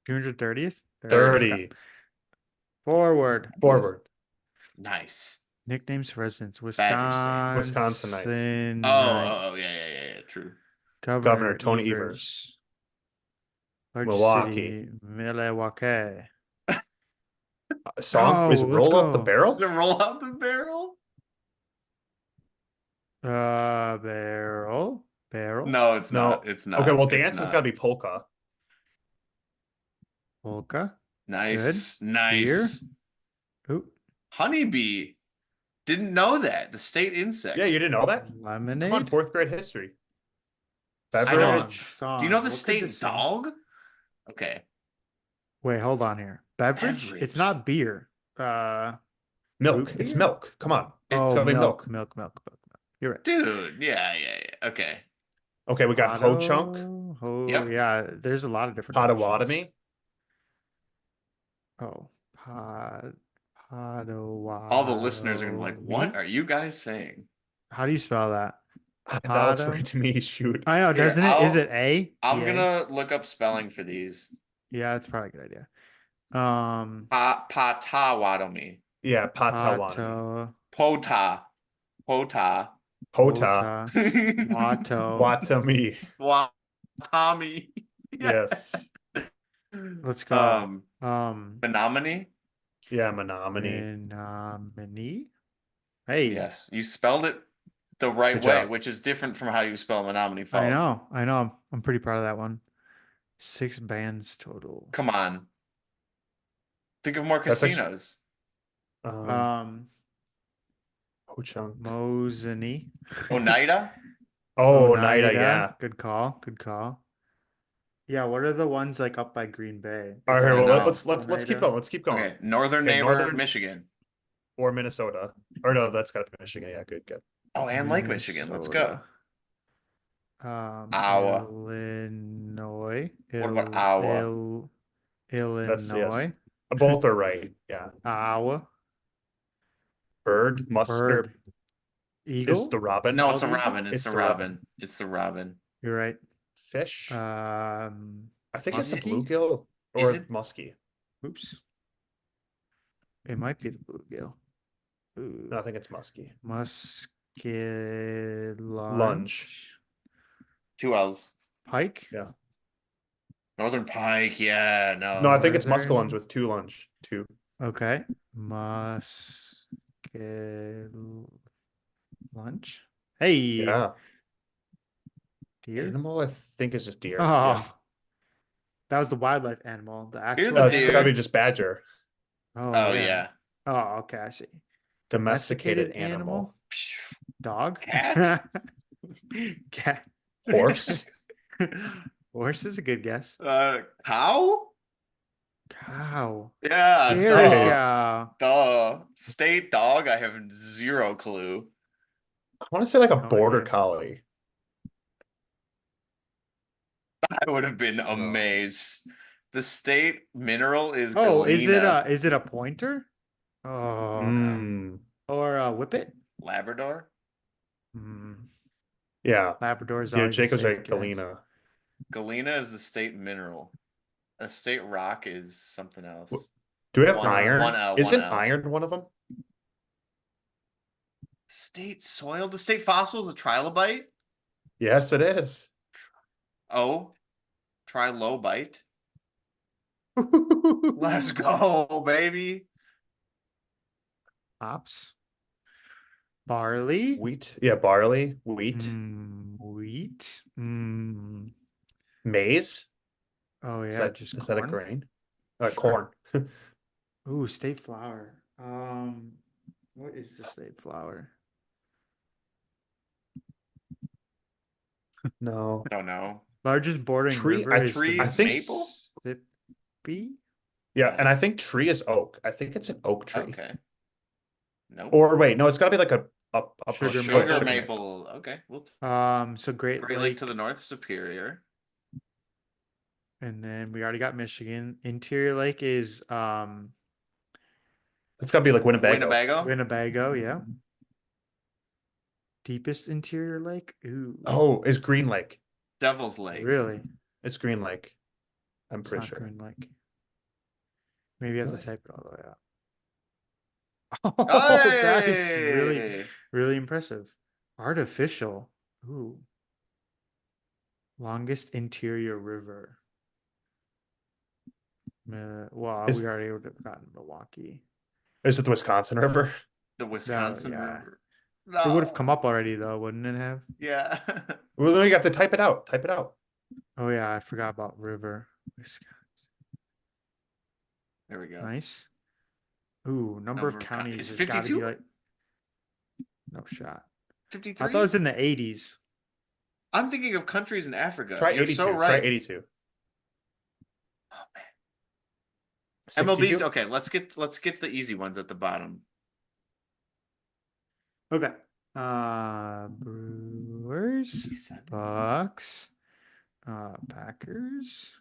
Speaker 1: 230th.
Speaker 3: 30.
Speaker 1: Forward.
Speaker 3: Forward.
Speaker 2: Nice.
Speaker 1: Nicknames for residents.
Speaker 2: Badger
Speaker 3: Wisconsin Knights.
Speaker 2: Oh, yeah. True.
Speaker 1: Governor
Speaker 3: Tony
Speaker 1: Evers. Largest
Speaker 3: Milwaukee.
Speaker 1: city, Milwaukee.
Speaker 3: Song is
Speaker 1: Oh, let's
Speaker 3: Roll Up the
Speaker 1: go.
Speaker 3: Barrel?
Speaker 2: Does it roll out the barrel?
Speaker 1: Barrel.
Speaker 2: No, it's
Speaker 3: No.
Speaker 2: not. It's not.
Speaker 3: Okay, well,
Speaker 2: It's
Speaker 3: dance has
Speaker 2: not.
Speaker 3: got to be polka.
Speaker 1: Polka.
Speaker 2: Nice. Nice.
Speaker 1: Ooh.
Speaker 2: Honeybee. Didn't know that. The state insect.
Speaker 3: Yeah, you didn't know that?
Speaker 1: Lemonade.
Speaker 3: Come on, fourth grade history.
Speaker 2: I know.
Speaker 3: Beverage.
Speaker 1: Song.
Speaker 2: Do you know the
Speaker 1: What could
Speaker 2: state
Speaker 1: this song-
Speaker 2: dog? Okay.
Speaker 1: Wait, hold on here. Beverage?
Speaker 2: Beverage.
Speaker 1: It's not beer.
Speaker 3: Milk.
Speaker 1: Root
Speaker 3: It's
Speaker 1: beer?
Speaker 3: milk. Come on. It's
Speaker 1: Oh,
Speaker 3: gotta be
Speaker 1: milk.
Speaker 3: milk.
Speaker 1: You're right.
Speaker 2: Dude. Yeah. Okay.
Speaker 3: Okay, we got Ho Chunk,
Speaker 2: Yep.
Speaker 1: Yeah, there's a lot of different
Speaker 3: Potawatomi.
Speaker 1: options. Oh, Potawatomi.
Speaker 2: All the listeners are gonna be like, "What are you guys saying?"
Speaker 1: How do you spell that?
Speaker 3: That looks
Speaker 1: Poto-
Speaker 3: right to me. Shoot.
Speaker 1: I know,
Speaker 2: Here,
Speaker 1: doesn't it? Is it A?
Speaker 2: I'm
Speaker 1: PA?
Speaker 2: gonna look up spelling for these.
Speaker 1: Yeah, that's probably a good idea.
Speaker 2: Potawatomi.
Speaker 3: Yeah, Potawatomi.
Speaker 1: Pato.
Speaker 2: Pota.
Speaker 3: Pota.
Speaker 1: Watto.
Speaker 3: Watami.
Speaker 2: Tommy.
Speaker 3: Yes.
Speaker 1: Let's go.
Speaker 2: Menominee?
Speaker 3: Yeah, Menominee.
Speaker 1: Menominee. Hey.
Speaker 2: Yes, you spelled it the right
Speaker 3: Good
Speaker 2: way,
Speaker 3: job.
Speaker 2: which is different from how you spell Menominee Falls.
Speaker 1: I know. I'm pretty proud of that one. 6 bands total.
Speaker 2: Come on. Think of more
Speaker 3: That's actually-
Speaker 2: casinos.
Speaker 1: Um,
Speaker 3: Ho-Chunk.
Speaker 1: Mosini.
Speaker 2: Oneida?
Speaker 3: Oh, Oneida, yeah.
Speaker 1: Good call. Good call. Yeah, what are the ones like up by Green Bay?
Speaker 3: All
Speaker 1: 'Cause
Speaker 3: right,
Speaker 1: I
Speaker 3: well,
Speaker 2: know.
Speaker 3: let's keep
Speaker 1: Oneida.
Speaker 3: going. Let's keep going.
Speaker 2: Okay, northern
Speaker 3: Okay,
Speaker 2: neighbor,
Speaker 3: northern-
Speaker 2: Michigan.
Speaker 3: Or Minnesota. Or no, that's got to be Michigan. Yeah, good, good.
Speaker 2: Oh, and Lake Michigan. Let's go. Iowa.
Speaker 1: Illinois.
Speaker 2: What about Iowa?
Speaker 3: That's yes.
Speaker 1: Illinois.
Speaker 3: Both are right. Yeah.
Speaker 1: Iowa.
Speaker 3: Bird,
Speaker 1: Bird.
Speaker 3: is
Speaker 1: Eagle.
Speaker 3: the robin.
Speaker 2: No, it's the
Speaker 1: Bald eagle?
Speaker 2: robin. It's
Speaker 3: It's
Speaker 2: the
Speaker 3: the robin.
Speaker 2: robin. It's the robin.
Speaker 1: You're right.
Speaker 3: Fish. I think it's the
Speaker 1: muskie?
Speaker 3: bluegill
Speaker 2: Is
Speaker 3: or
Speaker 2: it?
Speaker 3: muskie.
Speaker 1: Oops. It might be the bluegill. Ooh.
Speaker 3: No, I think it's muskie.
Speaker 1: Musket
Speaker 3: Lunge.
Speaker 2: 2 L's.
Speaker 1: Pike.
Speaker 3: Yeah.
Speaker 2: Northern Pike. Yeah, no.
Speaker 3: No, I think it's
Speaker 1: Northern-
Speaker 3: muskellunge with 2 lunge. 2.
Speaker 1: Okay. Lunch. Hey.
Speaker 3: Yeah.
Speaker 1: Deer.
Speaker 3: Animal, I think is just deer.
Speaker 1: Oh.
Speaker 3: Yeah.
Speaker 1: That was the wildlife animal. The
Speaker 2: Here's
Speaker 1: actual.
Speaker 2: the
Speaker 3: It's
Speaker 2: deer.
Speaker 3: gotta be just badger.
Speaker 2: Oh, yeah.
Speaker 1: Oh, okay. I see.
Speaker 3: Domesticated animal.
Speaker 1: Dog.
Speaker 2: Cat?
Speaker 1: Cat.
Speaker 3: Horse.
Speaker 1: Horse is a good guess.
Speaker 2: Cow?
Speaker 1: Cow.
Speaker 2: Yeah,
Speaker 1: There
Speaker 3: we
Speaker 2: duh.
Speaker 1: go.
Speaker 2: Duh. State dog, I have 0 clue.
Speaker 3: I want to say like a
Speaker 1: No
Speaker 3: border
Speaker 1: idea.
Speaker 3: collie.
Speaker 2: I would have been amazed. The state mineral is
Speaker 1: Oh,
Speaker 2: Galena.
Speaker 1: is it a pointer? Oh, okay.
Speaker 3: Mm,
Speaker 1: Or a whippet?
Speaker 2: Labrador?
Speaker 3: yeah.
Speaker 1: Labrador is
Speaker 3: Yeah,
Speaker 1: always a
Speaker 3: Jacob's
Speaker 1: safe
Speaker 3: right.
Speaker 1: guess.
Speaker 3: Galena.
Speaker 2: Galena is the state mineral. A state rock is something else.
Speaker 3: Do we have
Speaker 2: One-
Speaker 3: iron?
Speaker 2: one L,
Speaker 3: Isn't
Speaker 2: one L.
Speaker 3: iron one of them?
Speaker 2: State soil? The state fossil is a trilobite?
Speaker 3: Yes, it is.
Speaker 2: Oh. Trilobite? Let's go, baby.
Speaker 1: Hops. Barley.
Speaker 3: Wheat. Yeah, barley. Wheat.
Speaker 1: Wheat.
Speaker 3: Maize.
Speaker 1: Oh
Speaker 3: Is
Speaker 1: yeah,
Speaker 3: that
Speaker 1: just
Speaker 3: is that a
Speaker 1: corn.
Speaker 3: grain?
Speaker 1: Sure.
Speaker 3: Corn.
Speaker 1: Ooh, state flower. What is the state flower?
Speaker 3: No.
Speaker 2: Don't know.
Speaker 1: Largest bordering
Speaker 3: Tree-
Speaker 1: river
Speaker 3: I-
Speaker 1: is
Speaker 2: tree
Speaker 1: the
Speaker 3: is
Speaker 2: maple?
Speaker 1: Mississippi.
Speaker 3: Yeah, and I
Speaker 2: Nice.
Speaker 3: think tree is oak. I think it's an oak tree.
Speaker 2: Okay. Nope.
Speaker 3: Or wait, no, it's got to be like a
Speaker 1: Sugar
Speaker 2: Sugar
Speaker 1: maple.
Speaker 2: maple. Okay. Well,
Speaker 1: So Great
Speaker 2: Great
Speaker 1: Lake,
Speaker 2: Lake to the north, Superior.
Speaker 1: and then we already got Michigan. Interior Lake is
Speaker 3: It's got to be like Winnebago.
Speaker 1: Winnebago, yeah. Deepest interior lake? Ooh.
Speaker 3: Oh, is Green Lake?
Speaker 2: Devil's Lake.
Speaker 1: Really?
Speaker 3: It's Green Lake. I'm
Speaker 1: It's
Speaker 3: pretty
Speaker 1: not
Speaker 3: sure.
Speaker 1: Green Lake. Maybe I have to
Speaker 3: Really?
Speaker 1: type it all the way out. Oh, that is really,
Speaker 2: Hey!
Speaker 1: really impressive. Artificial. Ooh. Longest interior river. Well,
Speaker 3: Is-
Speaker 1: we already would have gotten Milwaukee.
Speaker 3: Is it the Wisconsin River?
Speaker 2: The Wisconsin
Speaker 1: yeah.
Speaker 2: River.
Speaker 1: It would have
Speaker 2: No.
Speaker 1: come up already, though, wouldn't it have?
Speaker 2: Yeah.
Speaker 3: Well, then you have to type it out. Type it out.
Speaker 1: Oh, yeah, I forgot about river. Wisconsin.
Speaker 2: There we go.
Speaker 1: Nice. Ooh, number of
Speaker 2: Number of
Speaker 1: counties
Speaker 2: is
Speaker 1: has got to be
Speaker 2: 52?
Speaker 1: like no shot.
Speaker 2: 53?
Speaker 1: I thought it was in the 80s.
Speaker 2: I'm thinking of countries in Africa.
Speaker 3: Try
Speaker 2: You're
Speaker 3: 82.
Speaker 2: so
Speaker 3: Try
Speaker 2: right.
Speaker 3: 82.
Speaker 2: Oh man.
Speaker 3: 62?
Speaker 2: MLB. Okay, let's get the easy ones at the bottom.
Speaker 1: Okay. Brewers,
Speaker 2: 87.
Speaker 1: Bucks, Packers.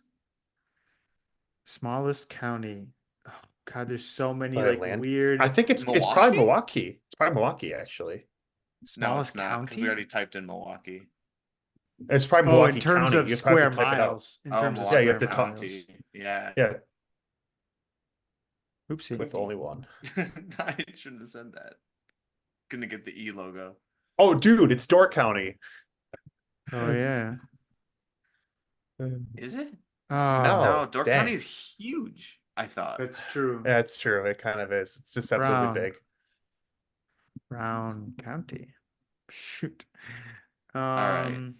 Speaker 1: Smallest county. Oh God, there's so many
Speaker 3: By
Speaker 1: like
Speaker 3: land?
Speaker 1: weird.
Speaker 3: I think it's probably Milwaukee. It's probably Milwaukee, actually.
Speaker 2: No, it's
Speaker 1: smallest
Speaker 2: not because
Speaker 1: county.
Speaker 2: we already typed in Milwaukee.
Speaker 3: It's probably
Speaker 1: Oh,
Speaker 3: Milwaukee
Speaker 1: in terms
Speaker 3: County.
Speaker 1: of
Speaker 3: You probably
Speaker 1: square
Speaker 3: have to type it out.
Speaker 1: miles. In
Speaker 2: Oh,
Speaker 1: terms of
Speaker 2: Milwaukee
Speaker 3: Yeah, you
Speaker 1: square
Speaker 3: have to talk-
Speaker 1: miles.
Speaker 2: County. Yeah.
Speaker 3: Yeah,
Speaker 1: Oopsie.
Speaker 3: with only one.
Speaker 2: I shouldn't have said that. Gonna get the E logo.
Speaker 3: Oh, dude, it's Door County.
Speaker 1: Oh yeah.
Speaker 2: Is it?
Speaker 1: Oh,
Speaker 2: No, Door
Speaker 3: dang.
Speaker 2: County is huge. I thought.
Speaker 1: that's true.
Speaker 3: That's true. It kind of is. It's deceptively
Speaker 1: Brown.
Speaker 3: big.
Speaker 1: Brown County. Shoot.
Speaker 2: right.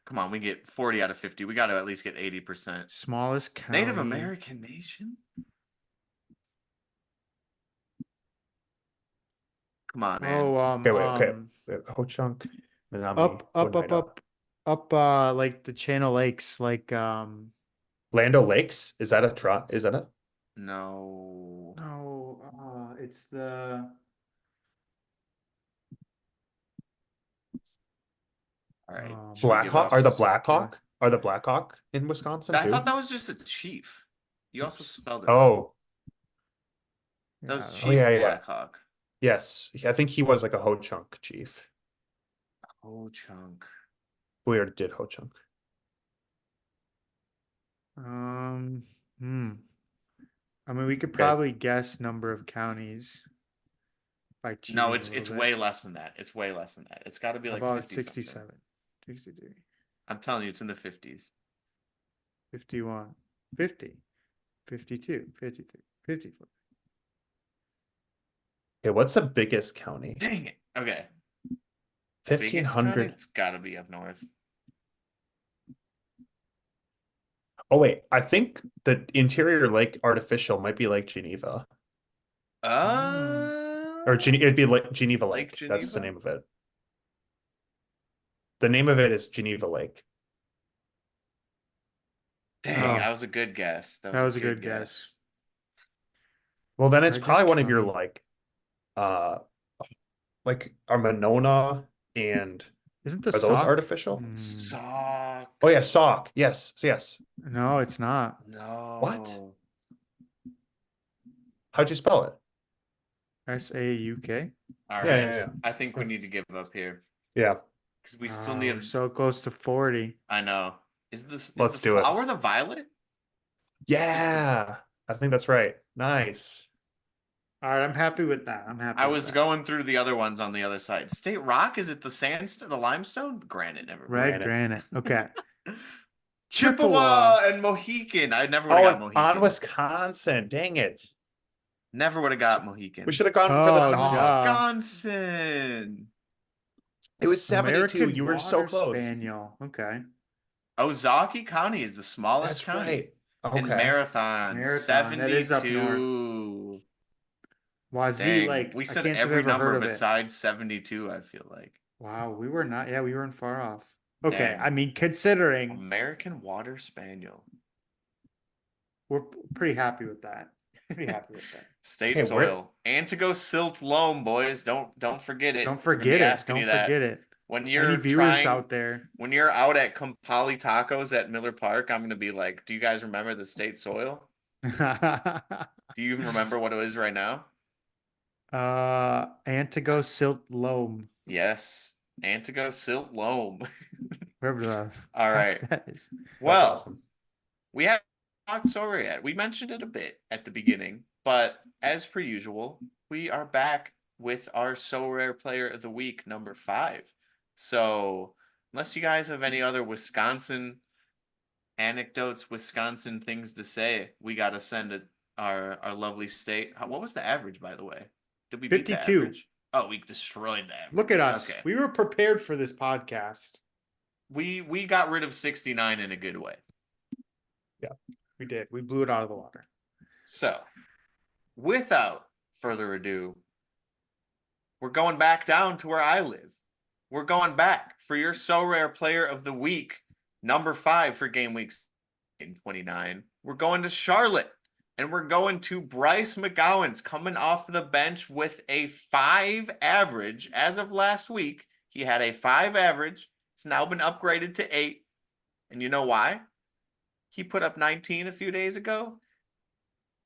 Speaker 2: Come on, we get 40 out of 50. We got to at least get 80%.
Speaker 1: Smallest county.
Speaker 2: Native American nation? Come on, man.
Speaker 1: Oh,
Speaker 3: Okay. Ho Chunk, Minami, Oneida.
Speaker 1: up, like the Channel Lakes, like,
Speaker 3: Lando Lakes? Is that is that it?
Speaker 2: No.
Speaker 1: no, it's the,
Speaker 2: All right.
Speaker 1: oh
Speaker 2: Should we
Speaker 1: man,
Speaker 2: give
Speaker 3: Blackhawk?
Speaker 2: up?
Speaker 3: Are the
Speaker 1: this is gonna,
Speaker 3: Blackhawk? Are the Blackhawk in Wisconsin
Speaker 2: I
Speaker 3: too?
Speaker 2: thought that was just a chief. You also spelled it wrong.
Speaker 3: Oh,
Speaker 2: That
Speaker 1: yeah,
Speaker 2: was
Speaker 3: oh yeah,
Speaker 2: Chief
Speaker 3: yeah.
Speaker 2: Blackhawk.
Speaker 3: Yes. I think he was like a Ho Chunk chief.
Speaker 2: Oh, chunk.
Speaker 3: We already did Ho Chunk.
Speaker 1: um, hmm. I mean, we could
Speaker 3: Okay.
Speaker 1: probably guess number of counties by
Speaker 2: No,
Speaker 1: cheating a little
Speaker 2: it's
Speaker 1: bit.
Speaker 2: way less than that. It's way less than that. It's got to be
Speaker 1: How
Speaker 2: like
Speaker 1: about
Speaker 2: 50 something.
Speaker 1: 67, 63,
Speaker 2: I'm telling you, it's in the 50s.
Speaker 1: 51, 50, 52, 53, 54.
Speaker 3: Okay, what's the biggest county?
Speaker 2: Dang it. Okay. Biggest county?
Speaker 3: 1500.
Speaker 2: It's got to be up north.
Speaker 3: Oh wait, I think the interior lake artificial might be Lake Geneva. Or it'd be like Geneva
Speaker 2: Lake
Speaker 3: Lake. That's the
Speaker 2: Geneva?
Speaker 3: name of it. The name of it is Geneva Lake.
Speaker 2: Dang,
Speaker 1: Oh,
Speaker 2: that was a good guess.
Speaker 1: that was a good guess.
Speaker 3: Well, then it's
Speaker 1: Largest
Speaker 3: probably one of your
Speaker 1: county.
Speaker 3: uh Monona and
Speaker 1: Isn't the
Speaker 3: are those
Speaker 1: sock?
Speaker 3: artificial?
Speaker 2: Sock.
Speaker 3: Oh yeah, Sauk. Yes, yes.
Speaker 1: No, it's not.
Speaker 3: What?
Speaker 2: No.
Speaker 3: How'd you spell it?
Speaker 1: SAUK.
Speaker 2: All
Speaker 3: Yeah,
Speaker 2: right.
Speaker 3: yeah,
Speaker 2: I think we need to give up here
Speaker 3: yeah.
Speaker 2: because we still need
Speaker 1: We're
Speaker 2: a.
Speaker 1: so close to 40.
Speaker 2: I know. Is the
Speaker 3: Let's do it.
Speaker 2: flower the violet?
Speaker 3: Yeah, I think that's right. Nice.
Speaker 1: All right, I'm happy with that. I'm happy
Speaker 2: I
Speaker 1: with
Speaker 2: was
Speaker 1: that.
Speaker 2: going through the other ones on the other side. State rock? Is it the sandstone, the limestone? Granite, never
Speaker 1: Red
Speaker 3: Granite.
Speaker 1: granite. Okay.
Speaker 2: Chippewa
Speaker 1: Chippewa.
Speaker 2: and Mohican. I never would
Speaker 3: Oh,
Speaker 2: have got
Speaker 3: and on
Speaker 2: Mohican.
Speaker 3: Wisconsin. Dang it.
Speaker 2: Never would have got Mohican.
Speaker 3: We should have gone for the
Speaker 1: Oh,
Speaker 2: On
Speaker 3: Sauk.
Speaker 1: duh.
Speaker 2: Wisconsin.
Speaker 3: It was 72.
Speaker 1: American
Speaker 3: You were so
Speaker 1: Water
Speaker 3: close.
Speaker 1: Spaniel. Okay.
Speaker 2: Ozaukee County is the smallest
Speaker 3: That's
Speaker 2: county.
Speaker 3: right.
Speaker 2: And
Speaker 3: Okay.
Speaker 2: Marathon,
Speaker 1: Marathon. That is up north.
Speaker 2: 72.
Speaker 1: Wazee
Speaker 2: Dang,
Speaker 1: Lake.
Speaker 2: we
Speaker 1: I
Speaker 2: said
Speaker 1: can't say I've
Speaker 2: every
Speaker 1: ever heard
Speaker 2: number
Speaker 1: of it.
Speaker 2: besides 72, I feel like.
Speaker 1: Wow, we were not. Yeah, we weren't far off. Okay,
Speaker 2: Dang.
Speaker 1: I mean, considering
Speaker 2: American Water Spaniel.
Speaker 1: we're pretty happy with that. Pretty happy with that.
Speaker 2: State
Speaker 3: Hey,
Speaker 2: soil. Antigo silt loam, boys. Don't forget it.
Speaker 1: Don't
Speaker 2: We're gonna be
Speaker 1: forget it.
Speaker 2: asking
Speaker 1: Don't
Speaker 2: you that.
Speaker 1: forget it.
Speaker 2: When
Speaker 1: Any
Speaker 2: you're
Speaker 1: viewers out there?
Speaker 2: when you're out at Compali Tacos at Miller Park, I'm gonna be like, do you guys remember the state soil? Do you even remember what it is right now?
Speaker 1: Antigo Silt Loam.
Speaker 2: Yes. Antigo silt loam.
Speaker 1: Wherever the
Speaker 2: All
Speaker 1: heck
Speaker 2: right.
Speaker 1: that is.
Speaker 2: Well,
Speaker 3: That's awesome.
Speaker 2: we haven't talked Sorare yet. We mentioned it a bit at the beginning, but as per usual, we are back with our Sorare Player of the Week number 5. So, unless you guys have any other Wisconsin anecdotes, Wisconsin things to say, we got to send it our lovely state. What was the average, by the way? Did we beat the
Speaker 1: 52.
Speaker 2: average? Oh, we destroyed the average.
Speaker 1: Look at us.
Speaker 2: Okay.
Speaker 1: We were prepared for this podcast.
Speaker 2: We got rid of 69 in a good way.
Speaker 1: We did. We blew it out of the water.
Speaker 2: So, without further ado, we're going back down to where I live. We're going back for your Sorare Player of the Week, number 5 for game weeks in 29. We're going to Charlotte, and we're going to Bryce McGowan's coming off the bench with a 5 average. As of last week, he had a 5 average. It's now been upgraded to 8. And you know why? He put up 19 a few days ago.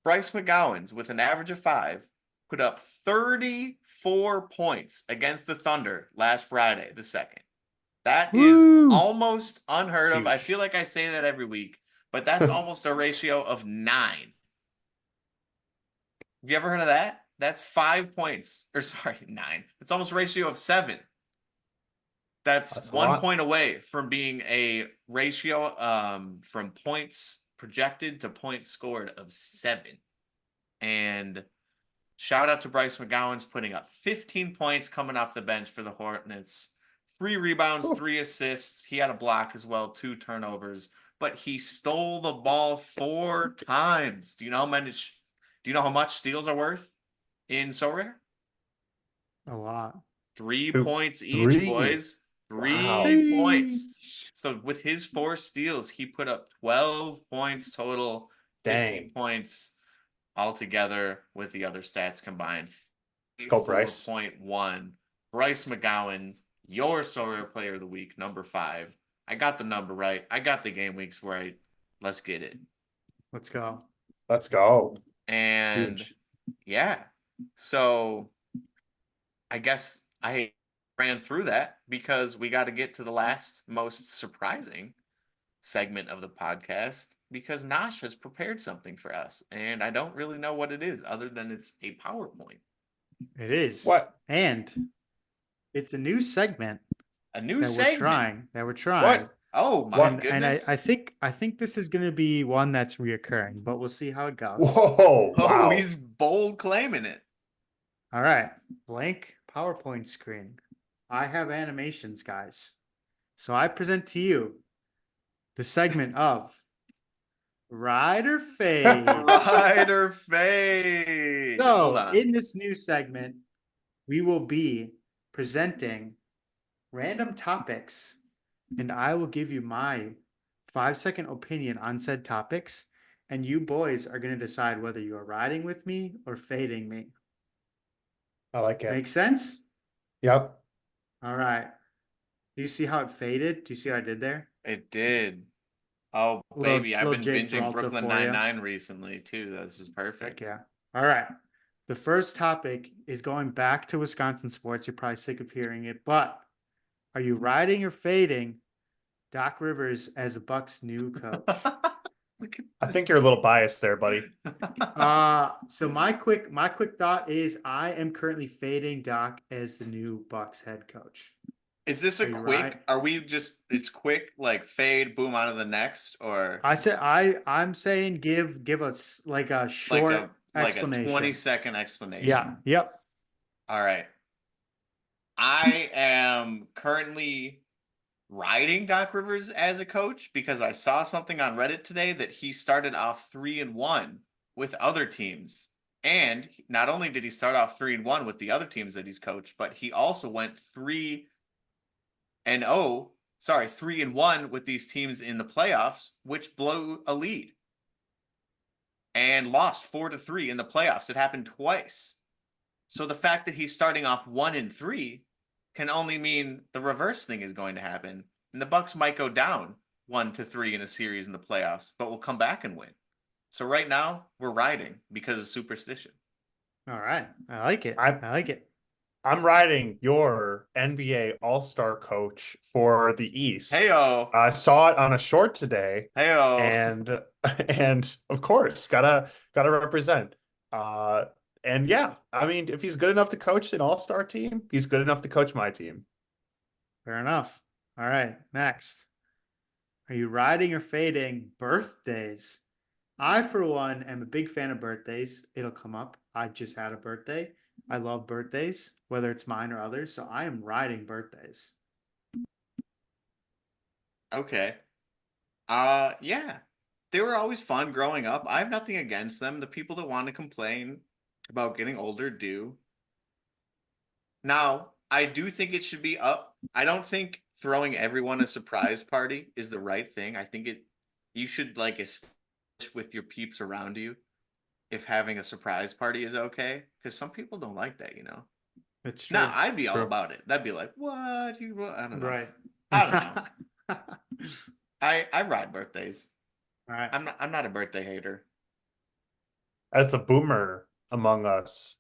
Speaker 2: Bryce McGowan's, with an average of 5, put up 34 points against the Thunder last Friday, the 2nd. That is almost unheard of. I
Speaker 3: huge.
Speaker 2: feel like I say that every week, but that's almost a ratio of 9. Have you ever heard of that? That's 5 points. Or sorry, 9. It's almost a ratio of 7. That's
Speaker 3: a
Speaker 2: 1
Speaker 3: lot.
Speaker 2: point away from being a ratio from points projected to points scored of 7. And shout out to Bryce McGowan's putting up 15 points coming off the bench for the Hornets. 3 rebounds, 3 assists. He had a block as well, 2 turnovers, but he stole the ball 4 times. Do you know how much steals are worth in Sorare?
Speaker 1: A lot.
Speaker 2: 3
Speaker 3: Two,
Speaker 2: points each,
Speaker 3: 3.
Speaker 2: boys.
Speaker 3: Wow.
Speaker 2: 3 points.
Speaker 1: Sheesh.
Speaker 2: So with his 4 steals, he put up 12 points total, 15
Speaker 3: Dang.
Speaker 2: points altogether with the other stats combined.
Speaker 3: Let's go, Bryce.
Speaker 2: 4.1. Bryce McGowan's your Sorare Player of the Week, number 5. I got the number right. I got the game weeks right. Let's get it.
Speaker 1: Let's go.
Speaker 3: Let's go.
Speaker 2: And
Speaker 3: Huge.
Speaker 2: yeah, so I guess I ran through that because we got to get to the last most surprising segment of the podcast because Nosh has prepared something for us, and I don't really know what it is other than it's a PowerPoint.
Speaker 1: It is.
Speaker 3: What?
Speaker 1: And it's a new segment
Speaker 2: A new
Speaker 1: that
Speaker 2: segment.
Speaker 1: we're trying.
Speaker 3: What?
Speaker 2: Oh my
Speaker 3: What?
Speaker 1: And
Speaker 2: goodness.
Speaker 1: I think this is gonna be one that's reoccurring, but we'll see how it goes.
Speaker 3: Whoa!
Speaker 2: Oh,
Speaker 3: Wow.
Speaker 2: he's bold claiming it.
Speaker 1: All right. Blank PowerPoint screen. I have animations, guys. So I present to you the segment of Ride or Fade.
Speaker 2: Ride or fade. Hold
Speaker 1: So
Speaker 2: on.
Speaker 1: in this new segment, we will be presenting random topics, and I will give you my 5-second opinion on said topics, and you boys are going to decide whether you are riding with me or fading me.
Speaker 3: I like it.
Speaker 1: Make sense?
Speaker 3: Yep.
Speaker 1: All right. Do you see how it faded? Do you see what I did there?
Speaker 2: It did. Oh,
Speaker 1: Little-
Speaker 2: baby. I've
Speaker 1: little
Speaker 2: been
Speaker 1: Jake
Speaker 2: binging
Speaker 1: Peralta
Speaker 2: Brooklyn
Speaker 1: for ya.
Speaker 2: Nine-Nine recently, too. This is
Speaker 1: Heck
Speaker 2: perfect.
Speaker 1: yeah. All right. The first topic is going back to Wisconsin sports. You're probably sick of hearing it, but are you riding or fading Doc Rivers as the Bucks' new coach?
Speaker 2: Look at
Speaker 3: I
Speaker 2: this.
Speaker 3: think you're a little biased there, buddy.
Speaker 1: So my quick thought is I am currently fading Doc as the new Bucks head coach.
Speaker 2: Is this a
Speaker 1: Are you
Speaker 2: quick?
Speaker 1: right?
Speaker 2: Are we just? It's quick, like fade, boom, on to the next, or
Speaker 1: I said I'm saying give us like a short
Speaker 2: like a
Speaker 1: explanation.
Speaker 2: 20-second explanation.
Speaker 1: Yeah. Yep.
Speaker 2: All right. I am currently riding Doc Rivers as a coach because I saw something on Reddit today that he started off 3-1 with other teams. And not only did he start off 3-1 with the other teams that he's coached, but he also went 3-1 with these teams in the playoffs, which blew a lead. And lost 4-3 in the playoffs. It happened twice. So the fact that he's starting off 1-3 can only mean the reverse thing is going to happen. And the Bucks might go down 1-3 in a series in the playoffs, but will come back and win. So right now, we're riding because of superstition.
Speaker 1: All right. I like it.
Speaker 3: I
Speaker 1: like it.
Speaker 3: I'm riding your NBA All-Star coach for the East.
Speaker 2: Heyo.
Speaker 3: I saw it on a short today,
Speaker 2: Heyo.
Speaker 3: and of course, gotta represent. And yeah, I mean, if he's good enough to coach an All-Star team, he's good enough to coach my team.
Speaker 1: Fair enough. All right. Next. Are you riding or fading birthdays? I, for one, am a big fan of birthdays. It'll come up. I just had a birthday. I love birthdays, whether it's mine or others. So I am riding birthdays.
Speaker 2: Okay. Yeah. They were always fun growing up. I have nothing against them. The people that want to complain about getting older do. Now, I do think it should be up. I don't think throwing everyone a surprise party is the right thing. I think you should like establish with your peeps around you if having a surprise party is okay. Because some people don't like that, you know.
Speaker 1: It's true.
Speaker 2: Nah, I'd be all
Speaker 3: True.
Speaker 2: about it. That'd be like, what? I don't know.
Speaker 1: Right.
Speaker 2: I don't know. I ride birthdays.
Speaker 1: All right.
Speaker 2: I'm not a birthday hater.
Speaker 3: As the boomer among us,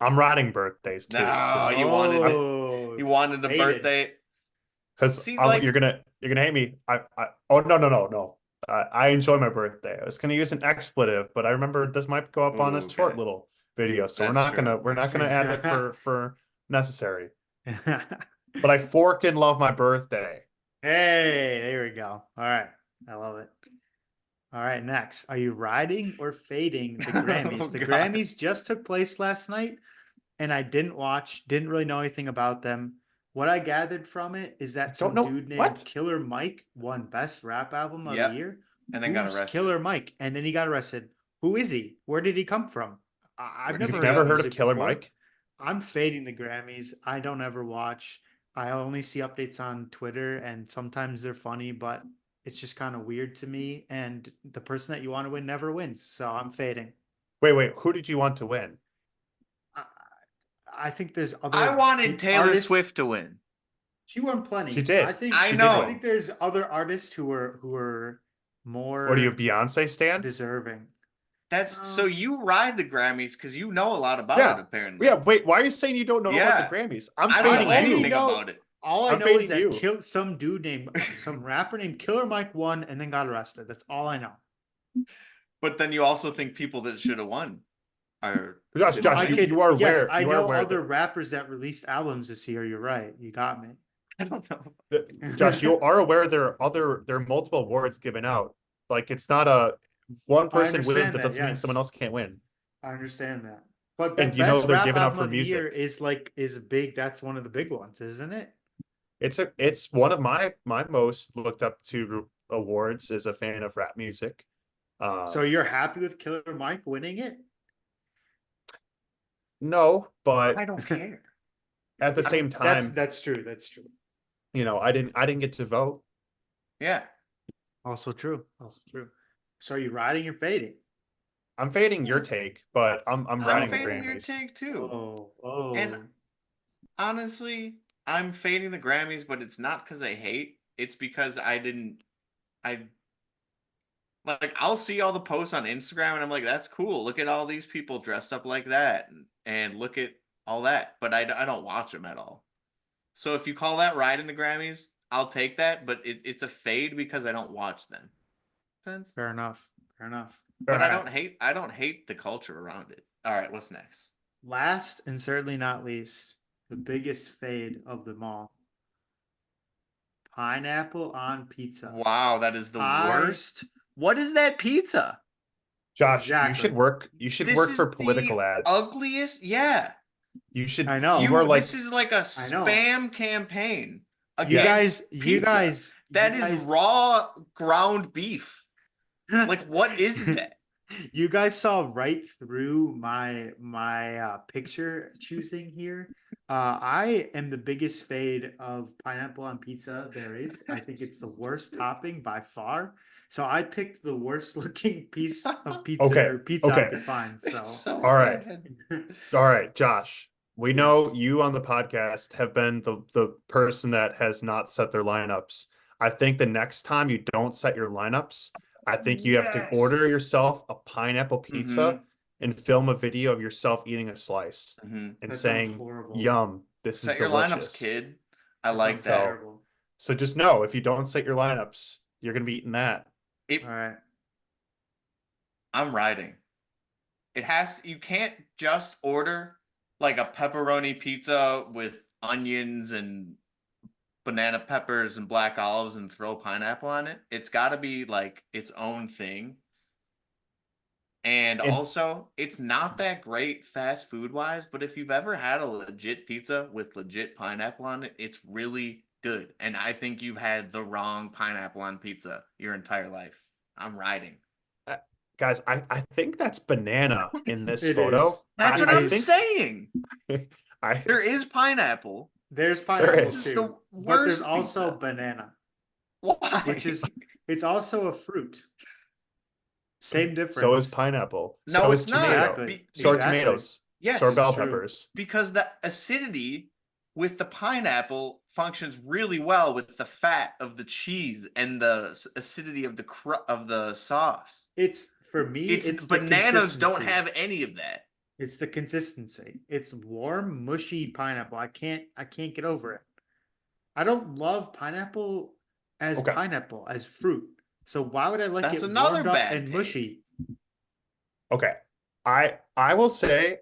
Speaker 3: I'm riding birthdays too.
Speaker 2: No, you wanted it.
Speaker 1: Oh,
Speaker 2: You wanted a
Speaker 1: hated.
Speaker 2: birthday.
Speaker 3: Because
Speaker 2: See, like-
Speaker 3: you're gonna hate me. Oh no. I enjoy my birthday. I was gonna use an expletive, but I remember this might go up on
Speaker 2: Ooh,
Speaker 3: a short
Speaker 2: okay.
Speaker 3: little video, so
Speaker 2: That's
Speaker 3: we're not
Speaker 2: true.
Speaker 3: gonna add it for necessary. But I forkin' love my birthday.
Speaker 1: Hey, there we go. All right. I love it. All right, next. Are you riding or fading the Grammys?
Speaker 2: Oh,
Speaker 1: The
Speaker 2: God.
Speaker 1: Grammys just took place last night, and I didn't watch, didn't really know anything about them. What I gathered from it is that some
Speaker 3: know
Speaker 1: dude named
Speaker 3: what?
Speaker 1: Killer Mike won Best Rap Album of
Speaker 2: Yep.
Speaker 1: the Year.
Speaker 2: And then got
Speaker 1: Who's
Speaker 2: arrested.
Speaker 1: Killer Mike? And then he got arrested. Who is he? Where did he come from? I've
Speaker 2: Where did
Speaker 1: never
Speaker 2: he
Speaker 1: heard
Speaker 2: go?
Speaker 1: his
Speaker 3: Heard of
Speaker 1: music
Speaker 3: Killer
Speaker 1: before.
Speaker 3: Mike?
Speaker 1: I'm fading the Grammys. I don't ever watch. I only see updates on Twitter, and sometimes they're funny, but it's just kind of weird to me. And the person that you want to win never wins, so I'm fading.
Speaker 3: Wait, who did you want to win?
Speaker 1: I, I think there's
Speaker 2: I
Speaker 1: other
Speaker 2: wanted Taylor
Speaker 1: artists.
Speaker 2: Swift to win.
Speaker 1: She won
Speaker 3: She
Speaker 1: plenty.
Speaker 3: did.
Speaker 2: I
Speaker 3: She did
Speaker 2: know.
Speaker 1: I
Speaker 3: win.
Speaker 1: think there's other artists who are
Speaker 3: What are you,
Speaker 1: more
Speaker 3: Beyonce stan?
Speaker 1: deserving.
Speaker 2: That's so you ride the Grammys because you know a lot about it,
Speaker 3: Yeah.
Speaker 2: apparently.
Speaker 3: Yeah, wait, why are you saying you don't know about the
Speaker 2: Yeah.
Speaker 3: Grammys? I'm
Speaker 2: I don't know
Speaker 3: fading
Speaker 2: anything
Speaker 3: you.
Speaker 2: about it.
Speaker 1: All I
Speaker 3: I'm
Speaker 1: know is
Speaker 3: fading
Speaker 1: that
Speaker 3: you.
Speaker 1: some rapper named Killer Mike won and then got arrested. That's all I know.
Speaker 2: But then you also think people that should have won are
Speaker 3: Josh,
Speaker 2: didn't
Speaker 1: I
Speaker 2: win.
Speaker 1: could,
Speaker 3: you are
Speaker 1: yes,
Speaker 3: aware.
Speaker 1: I
Speaker 3: You are
Speaker 1: know
Speaker 3: aware
Speaker 1: other
Speaker 3: that
Speaker 1: rappers that released albums this year. You're right. You got me.
Speaker 2: I don't know.
Speaker 3: Josh, you are aware there are multiple awards given out. Like it's not a one
Speaker 1: I
Speaker 3: person wins,
Speaker 1: understand
Speaker 3: that
Speaker 1: that.
Speaker 3: doesn't mean someone
Speaker 1: Yes,
Speaker 3: else can't win.
Speaker 1: I understand that. But
Speaker 3: And you know
Speaker 1: best
Speaker 3: they're
Speaker 1: rap
Speaker 3: given out
Speaker 1: album
Speaker 3: for
Speaker 1: of the year
Speaker 3: music.
Speaker 1: is big. That's one of the big ones, isn't it?
Speaker 3: It's one of my most looked up to awards as a fan of rap music.
Speaker 1: So you're happy with Killer Mike winning it?
Speaker 3: No, but
Speaker 2: I don't care.
Speaker 3: at the
Speaker 2: I don't,
Speaker 3: same time,
Speaker 1: That's true. That's true.
Speaker 3: I didn't get to vote.
Speaker 2: yeah.
Speaker 1: Also true. Also true. So are you riding or fading?
Speaker 3: I'm fading your take, but I'm
Speaker 2: I'm
Speaker 3: riding the
Speaker 2: fading your
Speaker 3: Grammys.
Speaker 2: take too.
Speaker 1: Oh.
Speaker 2: And honestly, I'm fading the Grammys, but it's not because I hate. It's because I like I'll see all the posts on Instagram and I'm like, that's cool. Look at all these people dressed up like that and look at all that. But I don't watch them at all. So if you call that riding the Grammys, I'll take that. But it's a fade because I don't watch them. Sense?
Speaker 1: Fair enough. Fair enough.
Speaker 2: But
Speaker 1: All right.
Speaker 2: I don't hate the culture around it. All right, what's next?
Speaker 1: Last and certainly not least, the biggest fade of them all. Pineapple on pizza.
Speaker 2: Wow, that is the
Speaker 1: I-
Speaker 2: worst. What is that pizza?
Speaker 3: Josh, you
Speaker 1: Exactly.
Speaker 3: should work. You should
Speaker 2: This
Speaker 3: work
Speaker 2: is
Speaker 3: for political
Speaker 2: the
Speaker 3: ads.
Speaker 2: ugliest. Yeah.
Speaker 3: You should.
Speaker 1: I know.
Speaker 3: You are like.
Speaker 2: This is like a
Speaker 1: I know.
Speaker 2: spam campaign
Speaker 1: You
Speaker 2: against
Speaker 1: guys,
Speaker 2: pizza. That is raw ground beef. Like, what is that?
Speaker 1: You guys saw right through my picture choosing here. I am the biggest fade of pineapple on pizza there is. I think it's the worst topping by far. So I picked the worst looking piece of pizza
Speaker 3: Okay,
Speaker 1: or pizza I
Speaker 3: okay.
Speaker 1: could find.
Speaker 2: It's
Speaker 1: So
Speaker 2: so
Speaker 3: All right.
Speaker 2: bad.
Speaker 3: All right, Josh. We know
Speaker 1: Yes.
Speaker 3: you on the podcast have been the person that has not set their lineups. I think the next time you don't set your lineups, I think you have to order
Speaker 2: Yes.
Speaker 3: yourself a pineapple pizza and film a video of yourself eating a slice and
Speaker 1: That sounds
Speaker 3: saying,
Speaker 1: horrible.
Speaker 3: "Yum, this
Speaker 2: Set
Speaker 3: is
Speaker 2: your
Speaker 3: delicious."
Speaker 2: lineups, kid. I
Speaker 1: That
Speaker 2: like
Speaker 1: sounds
Speaker 2: that.
Speaker 1: terrible.
Speaker 3: So just know if you don't set your lineups, you're gonna be eating that.
Speaker 2: It,
Speaker 1: All right.
Speaker 2: I'm riding. It has to, you can't just order like a pepperoni pizza with onions and banana peppers and black olives and throw pineapple on it. It's got to be like its own thing. And
Speaker 3: And
Speaker 2: also, it's not that great fast food wise, but if you've ever had a legit pizza with legit pineapple on it, it's really good. And I think you've had the wrong pineapple on pizza your entire life. I'm riding.
Speaker 3: guys, I think that's banana in this
Speaker 1: It
Speaker 3: photo.
Speaker 1: is.
Speaker 2: That's
Speaker 1: It
Speaker 2: what I'm
Speaker 1: is.
Speaker 2: saying.
Speaker 3: I
Speaker 2: There is pineapple.
Speaker 1: There's
Speaker 3: There
Speaker 1: pineapple
Speaker 3: is.
Speaker 2: The
Speaker 1: too, but there's
Speaker 2: worst
Speaker 1: also
Speaker 2: pizza.
Speaker 1: banana,
Speaker 2: Why?
Speaker 1: which is it's also a fruit. Same difference.
Speaker 3: So is pineapple.
Speaker 2: No,
Speaker 3: So
Speaker 2: it's
Speaker 3: is
Speaker 2: not.
Speaker 3: tomato.
Speaker 1: Exactly.
Speaker 3: So are
Speaker 1: Exactly.
Speaker 3: tomatoes.
Speaker 2: Yes,
Speaker 3: So are bell
Speaker 1: it's true.
Speaker 3: peppers.
Speaker 2: because the acidity with the pineapple functions really well with the fat of the cheese and the acidity of the sauce.
Speaker 1: It's for me. It's the
Speaker 2: Bananas don't
Speaker 1: consistency.
Speaker 2: have any of that.
Speaker 1: It's the consistency. It's warm, mushy pineapple. I can't get over it. I don't love pineapple as
Speaker 3: Okay.
Speaker 1: pineapple as fruit. So why would I like
Speaker 2: That's
Speaker 1: it
Speaker 2: another
Speaker 1: warmed up
Speaker 2: bad
Speaker 1: and
Speaker 2: take.
Speaker 1: mushy?
Speaker 3: Okay. I will say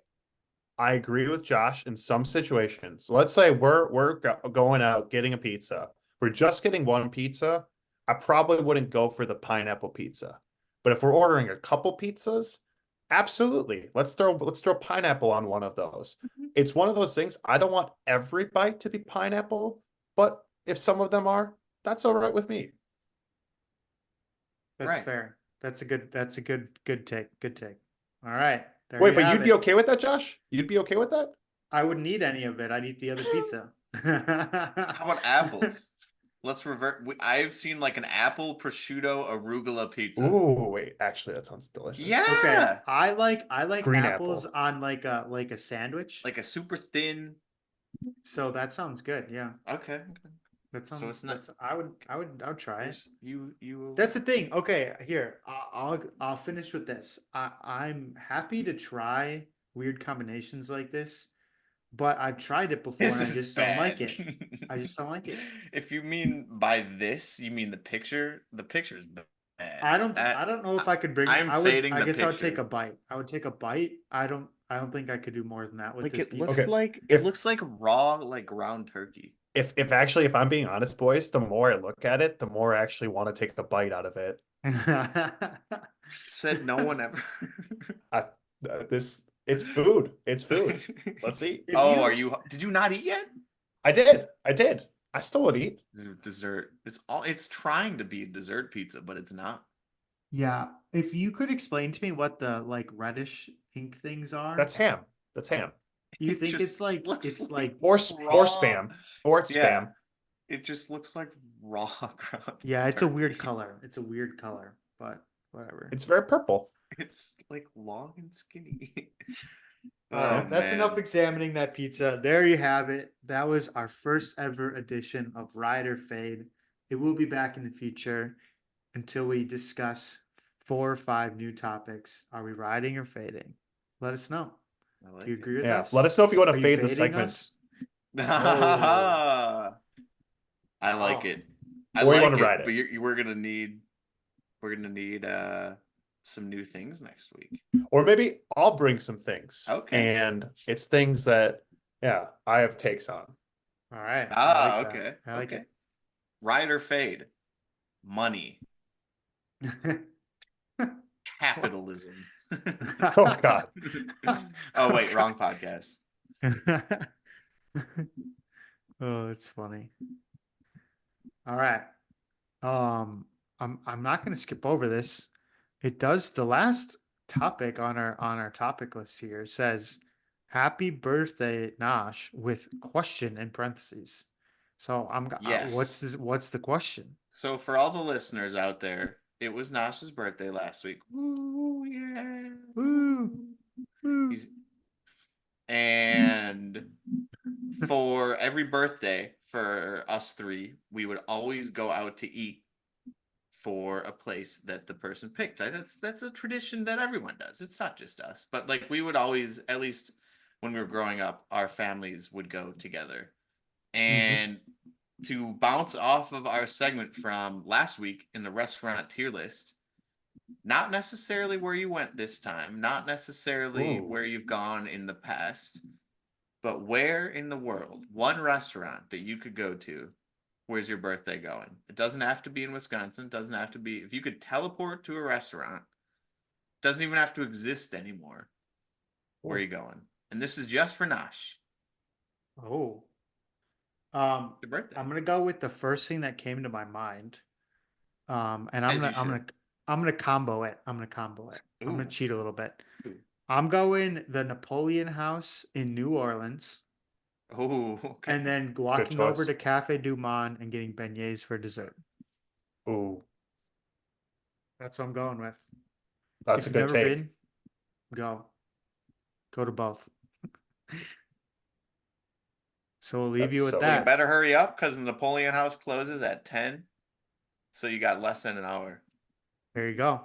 Speaker 3: I agree with Josh in some situations. Let's say we're going out getting a pizza. We're just getting one pizza. I probably wouldn't go for the pineapple pizza. But if we're ordering a couple pizzas, absolutely. Let's throw pineapple on one of those. It's one of those things. I don't want every bite to be pineapple, but if some of them are, that's all right with me.
Speaker 1: That's
Speaker 2: Right.
Speaker 1: fair. That's a good take. Good take. All right. There
Speaker 3: Wait,
Speaker 1: you
Speaker 3: but
Speaker 1: have
Speaker 3: you'd be
Speaker 1: it.
Speaker 3: okay with that, Josh? You'd be okay with that?
Speaker 1: I wouldn't eat any of it. I'd eat the other pizza.
Speaker 2: How about apples? Let's revert. I've seen like an apple prosciutto arugula pizza.
Speaker 3: Ooh, wait. Actually, that sounds delicious.
Speaker 1: Okay,
Speaker 2: Yeah,
Speaker 1: I like
Speaker 3: Green
Speaker 1: apples
Speaker 3: apple.
Speaker 1: on like a sandwich.
Speaker 2: like a super thin.
Speaker 1: So that sounds good. Yeah.
Speaker 2: Okay,
Speaker 1: That
Speaker 2: so it's
Speaker 1: sounds
Speaker 2: not.
Speaker 1: that's I would try it.
Speaker 2: You.
Speaker 1: That's the thing. Okay, here. I'll finish with this. I'm happy to try weird combinations like this, but I've tried it before
Speaker 2: This
Speaker 1: and I
Speaker 2: is
Speaker 1: just don't like
Speaker 2: bad.
Speaker 1: it. I just don't like it.
Speaker 2: If you mean by this, you mean the picture. The picture is bad.
Speaker 1: I don't know if I could bring
Speaker 2: I'm fading
Speaker 1: I
Speaker 2: the
Speaker 1: guess I would take a
Speaker 2: picture.
Speaker 1: bite. I would take a bite. I don't think I could do more than that with
Speaker 2: Like
Speaker 1: this
Speaker 2: it
Speaker 1: pizza.
Speaker 2: looks
Speaker 3: Okay,
Speaker 2: like
Speaker 3: if-
Speaker 2: raw like ground turkey.
Speaker 3: If actually, if I'm being honest, boys, the more I look at it, the more I actually want to take a bite out of it.
Speaker 2: Said no one ever.
Speaker 3: I, it's food. It's food. Let's eat.
Speaker 1: If
Speaker 2: Oh,
Speaker 1: you
Speaker 2: did you not eat yet?
Speaker 3: I did. I did. I still would eat.
Speaker 2: Dessert. It's trying to be a dessert pizza, but it's not.
Speaker 1: Yeah, if you could explain to me what the like reddish pink things are.
Speaker 3: That's ham. That's ham.
Speaker 1: You
Speaker 2: It
Speaker 1: think
Speaker 2: just looks
Speaker 1: it's like
Speaker 3: Or
Speaker 2: raw.
Speaker 3: spam. Or it's
Speaker 2: Yeah.
Speaker 3: spam.
Speaker 2: It just looks like raw ground.
Speaker 1: yeah, it's a weird
Speaker 2: turkey.
Speaker 1: color. It's a weird color, but whatever.
Speaker 3: It's very purple.
Speaker 2: It's like long and skinny.
Speaker 1: All right,
Speaker 2: Oh
Speaker 1: that's enough
Speaker 2: man.
Speaker 1: examining that pizza. There you have it. That was our first ever edition of Ride or Fade. It will be back in the future until we discuss 4 or 5 new topics. Are we riding or fading? Let us know.
Speaker 2: I
Speaker 1: Do
Speaker 2: like
Speaker 1: you
Speaker 2: it.
Speaker 1: agree with
Speaker 3: Yeah.
Speaker 1: us?
Speaker 3: Let us know if you want
Speaker 1: Are
Speaker 3: to
Speaker 1: you
Speaker 3: fade the
Speaker 1: fading
Speaker 3: segment.
Speaker 1: us?
Speaker 2: I like
Speaker 1: Wow.
Speaker 2: it. I
Speaker 3: Or you
Speaker 2: like
Speaker 3: wanna
Speaker 2: it,
Speaker 3: ride it.
Speaker 2: but we're gonna need some new things next week.
Speaker 3: Or maybe I'll bring some things.
Speaker 2: Okay.
Speaker 3: And it's things that, yeah, I have takes on.
Speaker 1: All right. I
Speaker 2: Ah,
Speaker 1: like that.
Speaker 2: okay.
Speaker 1: I like
Speaker 2: Okay. Ride or fade? Money.
Speaker 1: it.
Speaker 2: Capitalism.
Speaker 3: Oh God.
Speaker 2: Oh wait, wrong podcast.
Speaker 1: Oh, that's funny. All right. I'm not going to skip over this. It does the last topic on our topic list here says happy birthday Nosh with question in parentheses. So
Speaker 2: Yes.
Speaker 1: what's the question?
Speaker 2: So for all the listeners out there, it was Nash's birthday last week. Woo, yeah.
Speaker 1: Woo, woo.
Speaker 2: He's and for every birthday for us three, we would always go out to eat for a place that the person picked. That's a tradition that everyone does. It's not just us, but like we would always, at least when we were growing up, our families would go together. And to bounce off of our segment from last week in the restaurant tier list, not necessarily where you went this time, not necessarily
Speaker 3: Ooh.
Speaker 2: where you've gone in the past, but where in the world, one restaurant that you could go to, where's your birthday going? It doesn't have to be in Wisconsin. It doesn't have to be. If you could teleport to a restaurant, it doesn't even have to exist anymore. Where are you going? And this is just for Nash.
Speaker 1: Oh.
Speaker 2: Your birthday.
Speaker 1: I'm gonna go with the first thing that came to my mind. And
Speaker 2: As you should.
Speaker 1: I'm gonna combo it. I'm gonna
Speaker 2: Ooh.
Speaker 1: cheat a little bit.
Speaker 2: Ooh.
Speaker 1: I'm going the Napoleon House in New Orleans,
Speaker 2: Oh, okay.
Speaker 1: and then walking over to Cafe Du Monde and getting beignets for dessert.
Speaker 3: Ooh.
Speaker 1: That's what I'm going with.
Speaker 3: That's
Speaker 1: If
Speaker 3: a
Speaker 1: you've
Speaker 3: good
Speaker 1: never
Speaker 3: take.
Speaker 1: been, go to both. So we'll leave
Speaker 3: That's
Speaker 1: you with
Speaker 3: so
Speaker 2: Well, you
Speaker 1: that.
Speaker 2: better hurry up because the Napoleon House closes at 10. So you got less than an hour.
Speaker 1: There you go.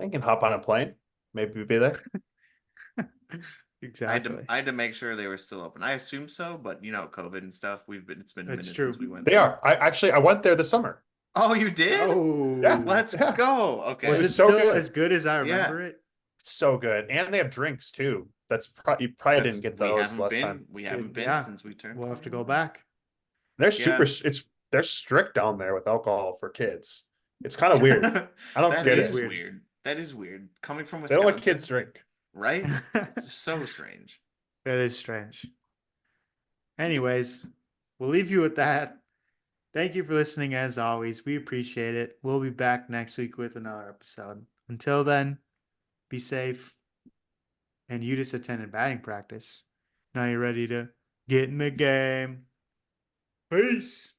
Speaker 3: I can hop on a plane. Maybe be there.
Speaker 1: Exactly.
Speaker 2: I had to make sure they were still open. I assume so, but you know, COVID and stuff. It's been
Speaker 1: That's
Speaker 2: minutes
Speaker 1: true.
Speaker 2: since we went
Speaker 3: They
Speaker 2: there.
Speaker 3: are. I went there this summer.
Speaker 2: Oh, you did?
Speaker 1: Oh,
Speaker 3: Yeah.
Speaker 2: Let's
Speaker 3: Yeah.
Speaker 2: go. Okay.
Speaker 1: Was
Speaker 3: It
Speaker 1: it
Speaker 3: was so
Speaker 1: still
Speaker 3: good.
Speaker 1: as good as I
Speaker 2: Yeah.
Speaker 1: remember it?
Speaker 3: It's so good. And they have drinks too. You probably didn't get those last time.
Speaker 2: We haven't been
Speaker 1: Yeah.
Speaker 2: since we turned.
Speaker 1: We'll have to go
Speaker 2: 21.
Speaker 1: back.
Speaker 3: They're
Speaker 2: Yeah.
Speaker 3: they're strict down there with alcohol for kids. It's kind of weird. I don't
Speaker 2: That
Speaker 3: get
Speaker 2: is
Speaker 3: it.
Speaker 2: weird. That is weird. Coming from
Speaker 3: They don't
Speaker 2: Wisconsin,
Speaker 3: let kids drink.
Speaker 2: right? It's so strange.
Speaker 1: That is strange. Anyways, we'll leave you with that. Thank you for listening as always. We appreciate it. We'll be back next week with another episode. Until then, be safe. And you just attended batting practice. Now you're ready to get in the game. Peace.